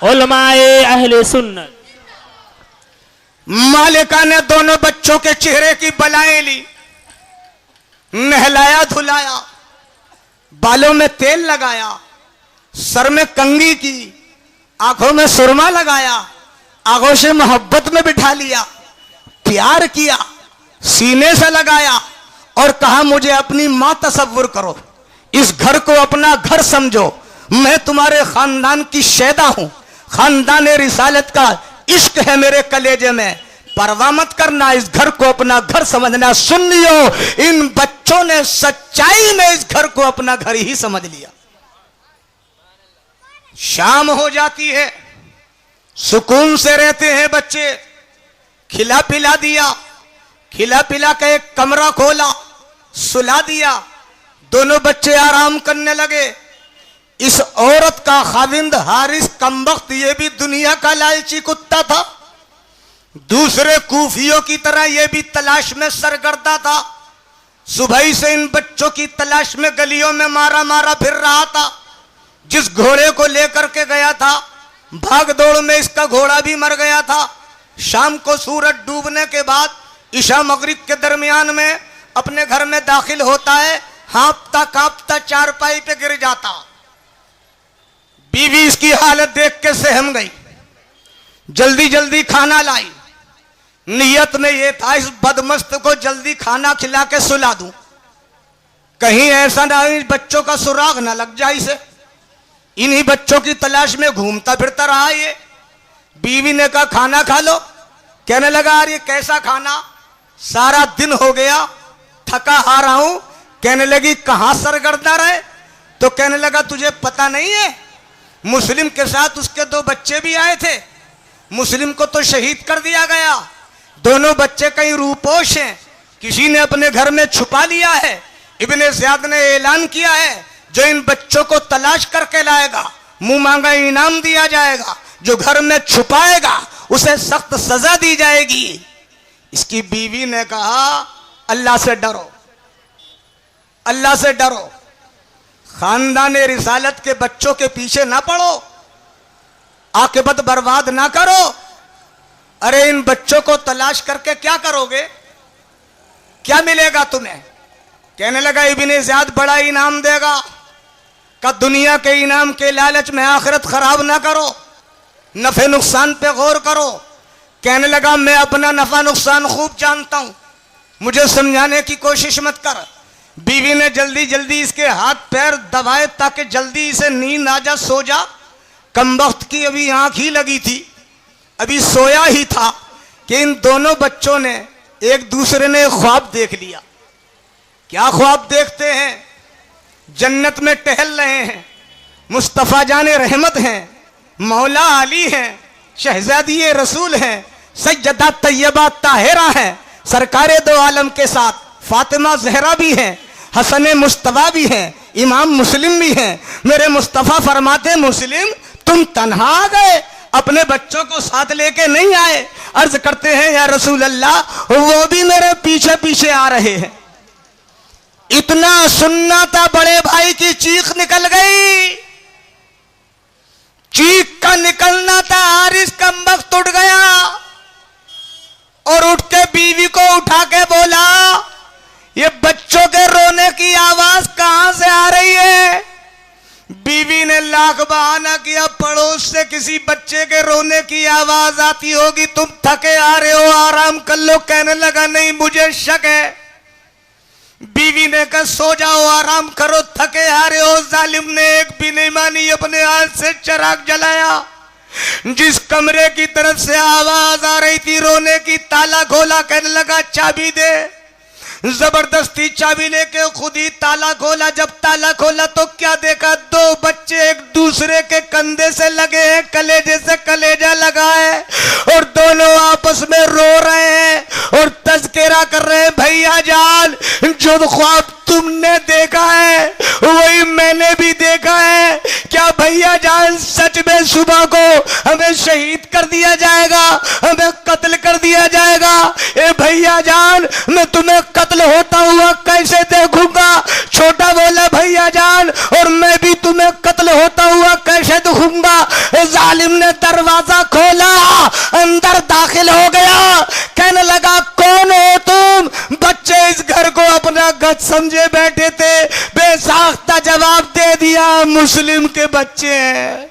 उलमाए अहले सुन्नत। मालिका ने दोनों बच्चों के चेहरे की बलाएं ली, नहलाया धुलाया, बालों में तेल लगाया, सर में कंघी की, आंखों में सुरमा लगाया, आगोश से मोहब्बत में बिठा लिया, प्यार किया, सीने से लगाया और कहा, मुझे अपनी मां तसव्वुर करो, इस घर को अपना घर समझो, मैं तुम्हारे खानदान की शैदा हूं, खानदान रिसालत का इश्क है मेरे कलेजे में, परवाह मत करना, इस घर को अपना घर समझना। सुन लियो, इन बच्चों ने सच्चाई में इस घर को अपना घर ही समझ लिया। शाम हो जाती है, सुकून से रहते हैं बच्चे। खिला पिला दिया, खिला पिला के एक कमरा खोला, सुला दिया, दोनों बच्चे आराम करने लगे। इस औरत का खाविंद हारिस कमबख्त ये भी दुनिया का लालची कुत्ता था, दूसरे कूफियों की तरह ये भी तलाश में सरगर्दा था। सुबह से इन बच्चों की तलाश में गलियों में मारा मारा फिर रहा था। जिस घोड़े को लेकर के गया था, भाग दौड़ में इसका घोड़ा भी मर गया था। शाम को सूरज डूबने के बाद ईशा मगरिब के दरमियान में अपने घर में दाखिल होता है, हाँफता कांपता चारपाई पे गिर जाता। बीवी इसकी हालत देख के सहम गई, जल्दी जल्दी खाना लाई। नियत में यह था, इस बदमस्त को जल्दी खाना खिला के सुला दूं, कहीं ऐसा ना इस बच्चों का सुराग ना लग जाए इसे। इन्हीं बच्चों की तलाश में घूमता फिरता रहा ये। बीवी ने कहा, खाना खा लो। कहने लगा, यार ये कैसा खाना, सारा दिन हो गया, थका हारा हूं। कहने लगी, कहां सरगर्दा रहे? तो कहने लगा, तुझे पता नहीं है, मुस्लिम के साथ उसके 2 बच्चे भी आए थे, मुस्लिम को तो शहीद कर दिया गया। दोनों बच्चे कहीं रूपोश हैं, किसी ने अपने घर में छुपा लिया है। इब्ने ज़ियाद ने ऐलान किया है, जो इन बच्चों को तलाश करके लाएगा मुंह मांगा इनाम दिया जाएगा, जो घर में छुपाएगा उसे सख्त सजा दी जाएगी। इसकी बीवी ने कहा, अल्लाह से डरो, अल्लाह से डरो, खानदान रिसालत के बच्चों के पीछे ना पड़ो, आकिबत बर्बाद ना करो। अरे इन बच्चों को तलाश करके क्या करोगे, क्या मिलेगा तुम्हें? कहने लगा इब्ने ज़ियाद बड़ा इनाम देगा, का दुनिया के इनाम के लालच में आखिरत खराब ना करो, नफे नुकसान पे गौर करो। कहने लगा मैं अपना नफा नुकसान खूब जानता हूं, मुझे समझाने की कोशिश मत कर। बीवी ने जल्दी जल्दी इसके हाथ पैर दबाए ताकि जल्दी इसे नींद आ जा, सो जा। कमबख्त की अभी आंख ही लगी थी, अभी सोया ही था कि इन दोनों बच्चों ने एक दूसरे ने ख्वाब देख लिया। क्या ख्वाब देखते हैं? जन्नत में टहल रहे हैं, मुस्तफ़ा जाने रहमत हैं, मौला अली हैं, शहजादी रसूल हैं, सैयदा तैयबा ताहिरा हैं, सरकारे दो आलम के साथ फातिमा जहरा भी हैं, हसन मुस्तफा भी हैं, इमाम मुस्लिम भी हैं। मेरे मुस्तफ़ा फरमाते मुस्लिम तुम तन्हा आ गए, अपने बच्चों को साथ लेके नहीं आए। अर्ज करते हैं या रसूल अल्लाह वो भी मेरे पीछे पीछे आ रहे हैं। इतना सुनना था, बड़े भाई की चीख निकल गई। चीख का निकलना था, हारिस का मख्त उठ गया और उठ के बीवी को उठा के बोला ये बच्चों के रोने की आवाज कहां से आ रही है? बीवी ने लाख बहाना किया, पड़ोस से किसी बच्चे के रोने की आवाज आती होगी, तुम थके आ रहे हो, आराम कर लो। कहने लगा नहीं मुझे शक है। बीवी ने कहा सो जाओ, आराम करो, थके आ रहे हो। जालिम ने एक भी नहीं मानी, अपने हाथ से चिराग जलाया। जिस कमरे की तरफ से आवाज आ रही थी रोने की, ताला खोला। कहने लगा चाबी दे। जबरदस्ती चाबी लेके खुद ही ताला खोला। जब ताला खोला तो क्या देखा, दो बच्चे एक दूसरे के कंधे से लगे हैं, कलेजे से कलेजा लगा है और दोनों आपस में रो रहे हैं और तज़किरा कर रहे हैं, भैया जान जो ख्वाब तुमने देखा है वही मैंने भी देखा है। क्या भैया जान सच में सुबह को हमें शहीद कर दिया जाएगा, हमें कत्ल कर दिया जाएगा? ए भैया जान मैं तुम्हें कत्ल होता हुआ कैसे देखूंगा? छोटा बोला भैया जान और मैं भी तुम्हें कत्ल होता हुआ कैसे देखूंगा? जालिम ने दरवाजा खोला, अंदर दाखिल हो गया। कहने लगा कौन हो तुम? बच्चे इस घर को अपना घर समझे बैठे थे, बेसाख्ता जवाब दे दिया मुस्लिम के बच्चे हैं।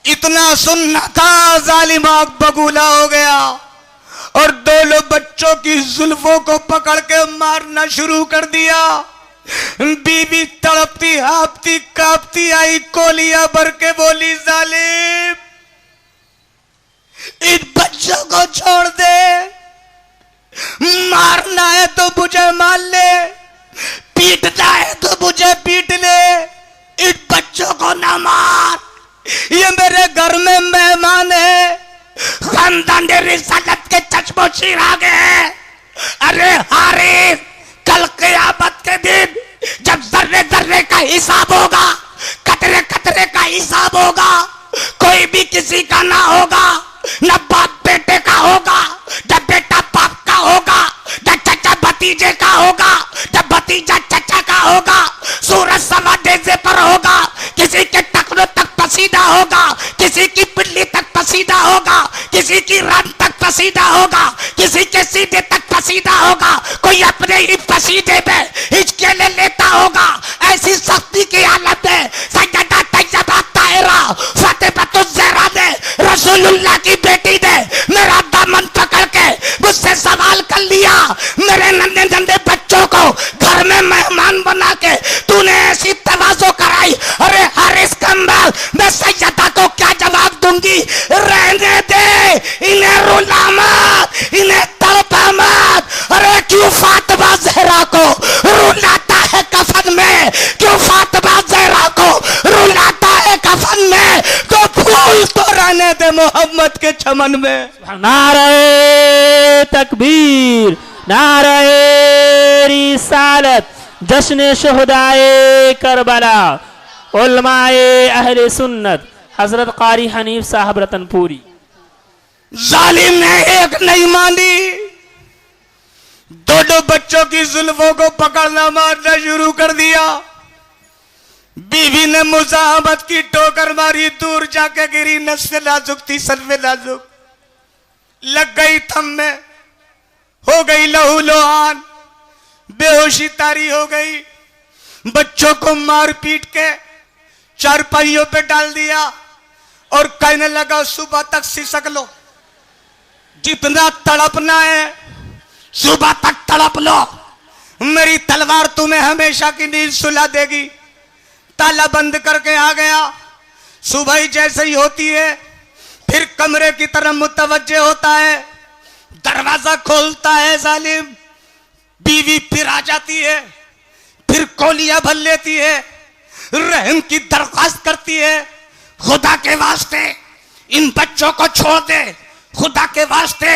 इतना सुनना था, जालिम आग बगूला हो गया और दोनों बच्चों की जुल्फों को पकड़ के मारना शुरू कर दिया। बीवी तड़पती हांफती कांपती आई, कोलियां भर के बोली जालिम इन बच्चों को छोड़ दे, मारना है तो मुझे मार ले, पीटना है तो मुझे पीट ले, इन बच्चों को ना मार, ये मेरे घर में मेहमान है, खानदान रिसालत के चश्मोशी आ गए। अरे हारिस कल क़यामत के दिन जब जर्रे जर्रे का हिसाब होगा, कतरे कतरे का हिसाब होगा, कोई भी किसी का ना होगा, न बाप बेटे का होगा, न बेटा बाप का होगा, न चचा भतीजे का होगा, न भतीजा चचा का होगा। सूरज सवा देजे पर होगा, किसी के टखनों तक पसीना होगा, किसी की पिल्ली तक पसीना होगा, किसी की रन तक पसीना होगा, किसी के सीने तक पसीना होगा, कोई अपने ही पसीने में हिचके ले लेता होगा। ऐसी सख्ती की हालत में सैयदा तैयबा ताहिरा फातिमा ज़हरा ने रसूलुल्लाह की बेटी ने मेरा दामन पकड़ के मुझसे सवाल कर लिया, मेरे नन्हे नन्हे बच्चों को घर में मेहमान बना के तूने ऐसी तवाज़ो कराई। अरे हारिस कम्बल मैं सैयदा को क्या जवाब दूंगी? रहने दे, इन्हें रुला मत, इन्हें तड़पा मत। अरे क्यों फातिमा ज़हरा को रुलाता है कफन में, क्यों फातिमा ज़हरा को रुलाता है कफन में? तो फूल तो रहने दे मोहम्मद के चमन में। नारे तकबीर, नारे रिसालत, जश्न शुहदाए करबला, उलमाए अहले सुन्नत, हजरत कारी हनीफ साहब रतनपुरी। जालिम ने एक नहीं मानी, दोनों बच्चों की जुल्फों को पकड़ना मारना शुरू कर दिया। बीवी ने मुजाहमत की, ठोकर मारी, दूर जाके गिरी, नस्ल नाजुक थी, सल्वे नाजुक, लग गई थम में, हो गई लहू लोहान। बेहोशी तारी हो गई। बच्चों को मार पीट के चारपाइयों पे डाल दिया और कहने लगा सुबह तक सिसक लो, जितना तड़पना है सुबह तक तड़प लो, मेरी तलवार तुम्हें हमेशा की नींद सुला देगी। ताला बंद करके आ गया। सुबह जैसे ही होती है फिर कमरे की तरफ मुतवज्जे होता है, दरवाजा खोलता है जालिम, बीवी फिर आ जाती है, फिर कोलियां भर लेती है, रहम की दरख्वास्त करती है, खुदा के वास्ते इन बच्चों को छोड़ दे, खुदा के वास्ते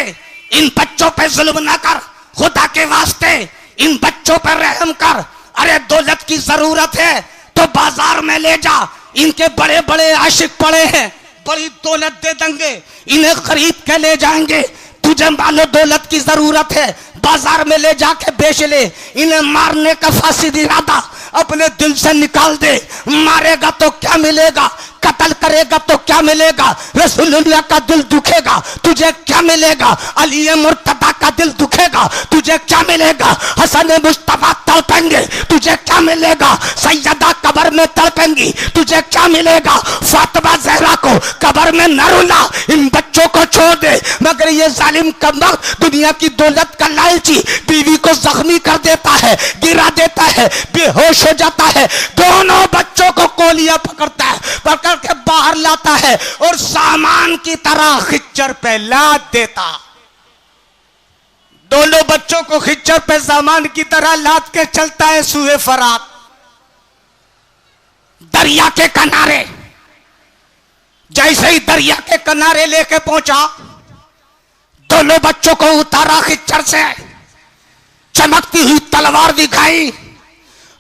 इन बच्चों पे जुल्म ना कर, खुदा के वास्ते इन बच्चों पर रहम कर। अरे दौलत की जरूरत है तो बाजार में ले जा, इनके बड़े बड़े आशिक पड़े हैं, बड़ी दौलत दे देंगे, इन्हें खरीद के ले जाएंगे। तुझे मालो दौलत की जरूरत है, बाजार में ले जाके बेच ले, इन्हें मारने का फांसी इरादा अपने दिल से निकाल दे। मारेगा तो क्या मिलेगा, कत्ल करेगा तो क्या मिलेगा, रसूलुल्लाह का दिल दुखेगा, तुझे क्या मिलेगा, अली मुर्तदा का दिल दुखेगा, तुझे क्या मिलेगा, हसन मुस्तफा तड़पेंगे, तुझे क्या मिलेगा, सैयदा कब्र में तड़पेंगी, तुझे क्या मिलेगा, फातिमा ज़हरा को कब्र में न रुला, इन बच्चों को छोड़ दे। मगर ये जालिम कमर दुनिया की दौलत का लालची बीवी को जख्मी कर देता है, गिरा देता है, बेहोश हो जाता है, दोनों बच्चों को कोलियां पकड़ता है, पकड़ के बाहर लाता है और सामान की तरह खिच्चर पे लाद देता। दोनों बच्चों को खिच्चर पे सामान की तरह लाद के चलता है सूए फरात, दरिया के किनारे। जैसे ही दरिया के किनारे लेके पहुंचा, दोनों बच्चों को उतारा खिच्चर से, चमकती हुई तलवार दिखाई।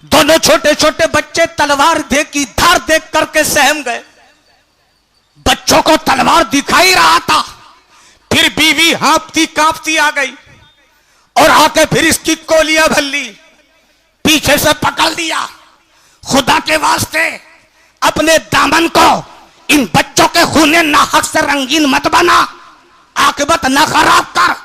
दोनों छोटे छोटे बच्चे तलवार की धार देख करके सहम गए। बच्चों को तलवार दिखाई रहा था, फिर बीवी हाँफती कांपती आ गई और आके फिर इसकी कोलियां भर ली, पीछे से पकड़ लिया। खुदा के वास्ते अपने दामन को इन बच्चों के खूने नाहक से रंगीन मत बना, आकिबत ना खराब कर,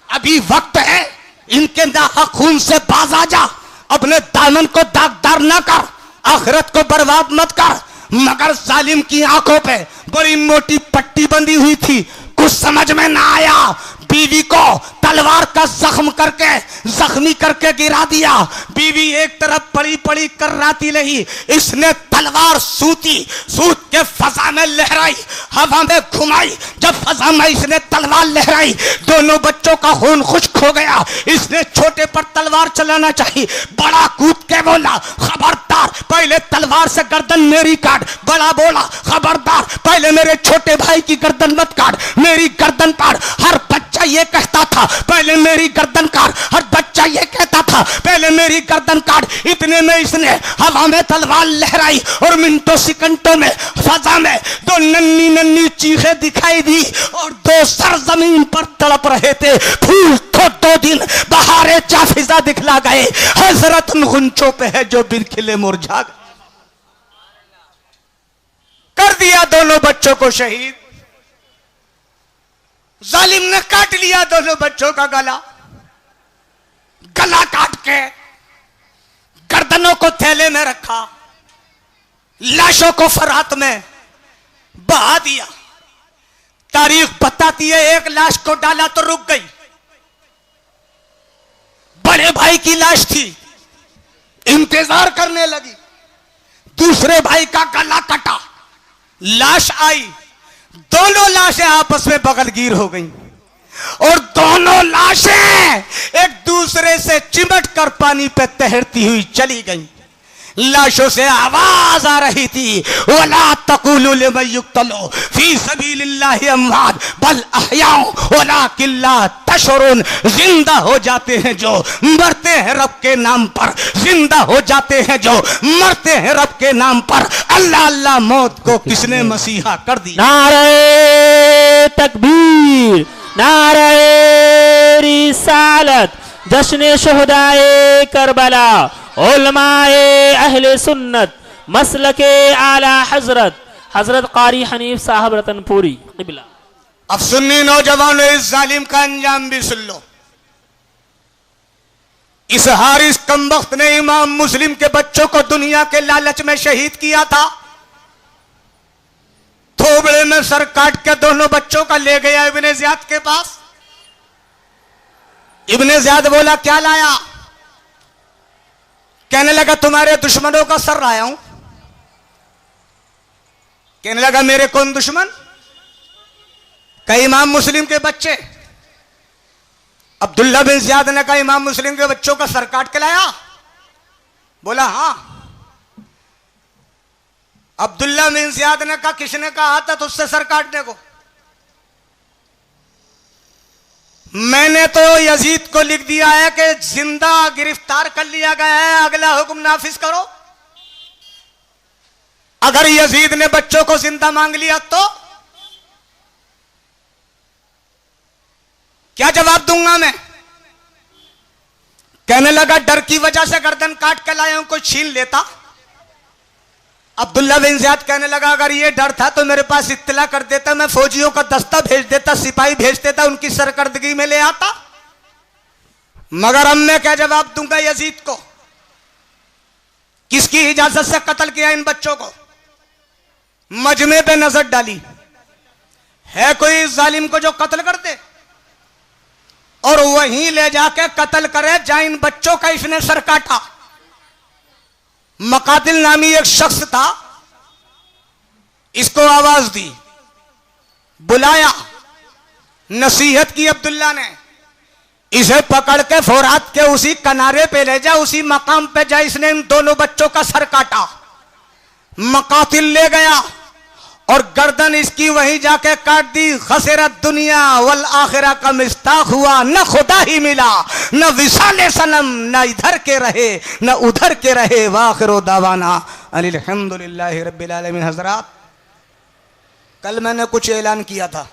अभी वक्त है, इनके नाहक खून से बाज आ जा, अपने दामन को दागदार ना कर, आखिरत को बर्बाद मत कर। मगर जालिम की आंखों पे बड़ी मोटी पट्टी बंधी हुई थी, कुछ समझ में ना आया, बीवी को तलवार का जख्म करके जख्मी करके गिरा दिया। बीवी एक तरफ पड़ी पड़ी कर्राती रही, इसने तलवार सूत के फजा में लहराई, हवा में घुमाई। जब फजा में इसने तलवार लहराई, दोनों बच्चों का खून खुश्क हो गया। इसने छोटे पर तलवार चलाना चाहिए, बड़ा कूद के बोला खबरदार, पहले तलवार से गर्दन मेरी काट। बड़ा बोला खबरदार, पहले मेरे छोटे भाई की गर्दन मत काट, मेरी गर्दन काट। हर बच्चा ये कहता था पहले मेरी गर्दन काट, हर बच्चा ये कहता था पहले मेरी गर्दन काट। इतने में इसने हवा में तलवार लहराई और मिनटों सेकंडों में फजा में दो नन्ही नन्ही चीखें दिखाई दी और दो सर जमीन पर तड़प रहे थे। फूल तो 2 दिन बहारे चाफिजा दिखला गए, हजरत उन गुंचों पे है जो बिन खिले मुरझा गए। कर दिया दोनों बच्चों को शहीद। जालिम ने काट लिया दोनों बच्चों का गला, गला काट के गर्दनों को थैले में रखा, लाशों को फरात में बहा दिया। तारीख बताती है एक लाश को डाला तो रुक गई, बड़े भाई की लाश थी, इंतजार करने लगी। दूसरे भाई का गला कटा, लाश आई, दोनों लाशें आपस में बगलगीर हो गईं और दोनों लाशें एक दूसरे से चिमट कर पानी पे तैरती हुई चली गईं। लाशों से आवाज आ रही थी, वला तकुलू लिमन युक्तलू फी सबीलिल्लाहि अमवात बल अहयाउ वलाकिन ला तशउरून। जिंदा हो जाते हैं जो मरते हैं रब के नाम पर, जिंदा हो जाते हैं जो मरते हैं रब के नाम पर। अल्लाह अल्लाह मौत को किसने मसीहा कर दिया। नारे तकबीर, नारे रिसालत, जश्न शुहदाए करबला, उलमाए अहले सुन्नत, मसलके आला हजरत हजरत कारी हनीफ साहब रतनपुरी क़िबला। अब सुन्नी नौजवानों, इस जालिम का अंजाम भी सुन लो। इस हारिस कमबख्त ने इमाम मुस्लिम के बच्चों को दुनिया के लालच में शहीद किया था। थोबड़े में सर काट के दोनों बच्चों का ले गया इब्ने ज़ियाद के पास। इब्ने ज़ियाद बोला क्या लाया? कहने लगा तुम्हारे दुश्मनों का सर लाया हूं। कहने लगा मेरे कौन दुश्मन? कई इमाम मुस्लिम के बच्चे। अब्दुल्ला बिन ज़ियाद ने कहा इमाम मुस्लिम के बच्चों का सर काट के लाया? बोला हां। अब्दुल्ला बिन ज़ियाद ने कहा किसने कहा था तुझसे सर काटने को? मैंने तो यजीद को लिख दिया है कि जिंदा गिरफ्तार कर लिया गया है, अगला हुक्म नाफिज करो। अगर यजीद ने बच्चों को जिंदा मांग लिया तो क्या जवाब दूंगा मैं? कहने लगा डर की वजह से गर्दन काट के लाया हूं, कोई छीन लेता। अब्दुल्ला बिन ज़ियाद कहने लगा अगर ये डर था तो मेरे पास इत्तला कर देता, मैं फौजियों का दस्ता भेज देता, सिपाही भेज देता, उनकी सरकर्दगी में ले आता। मगर अब मैं क्या जवाब दूंगा यजीद को? किसकी इजाजत से कत्ल किया इन बच्चों को? मजमे पे नजर डाली, है कोई जालिम को जो कत्ल कर दे और वहीं ले जाके कत्ल करे जहां इन बच्चों का इसने सर काटा? मकातिल नामी एक शख्स था, इसको आवाज दी, बुलाया, नसीहत की अब्दुल्ला ने, इसे पकड़ के फौरात के उसी किनारे पे ले जा, उसी मकाम पे जा, इसने इन दोनों बच्चों का सर काटा। मकातिल ले गया और गर्दन इसकी वहीं जाके काट दी। खसरत दुनिया वल आखिरा का मिस्ताक हुआ, न खुदा ही मिला, न विसाले सनम, न इधर के रहे न उधर के रहे। वाखिरो दावाना अल्हम्दुलिल्लाहि रब्बिल आलमीन। हजरात, कल मैंने कुछ ऐलान किया था,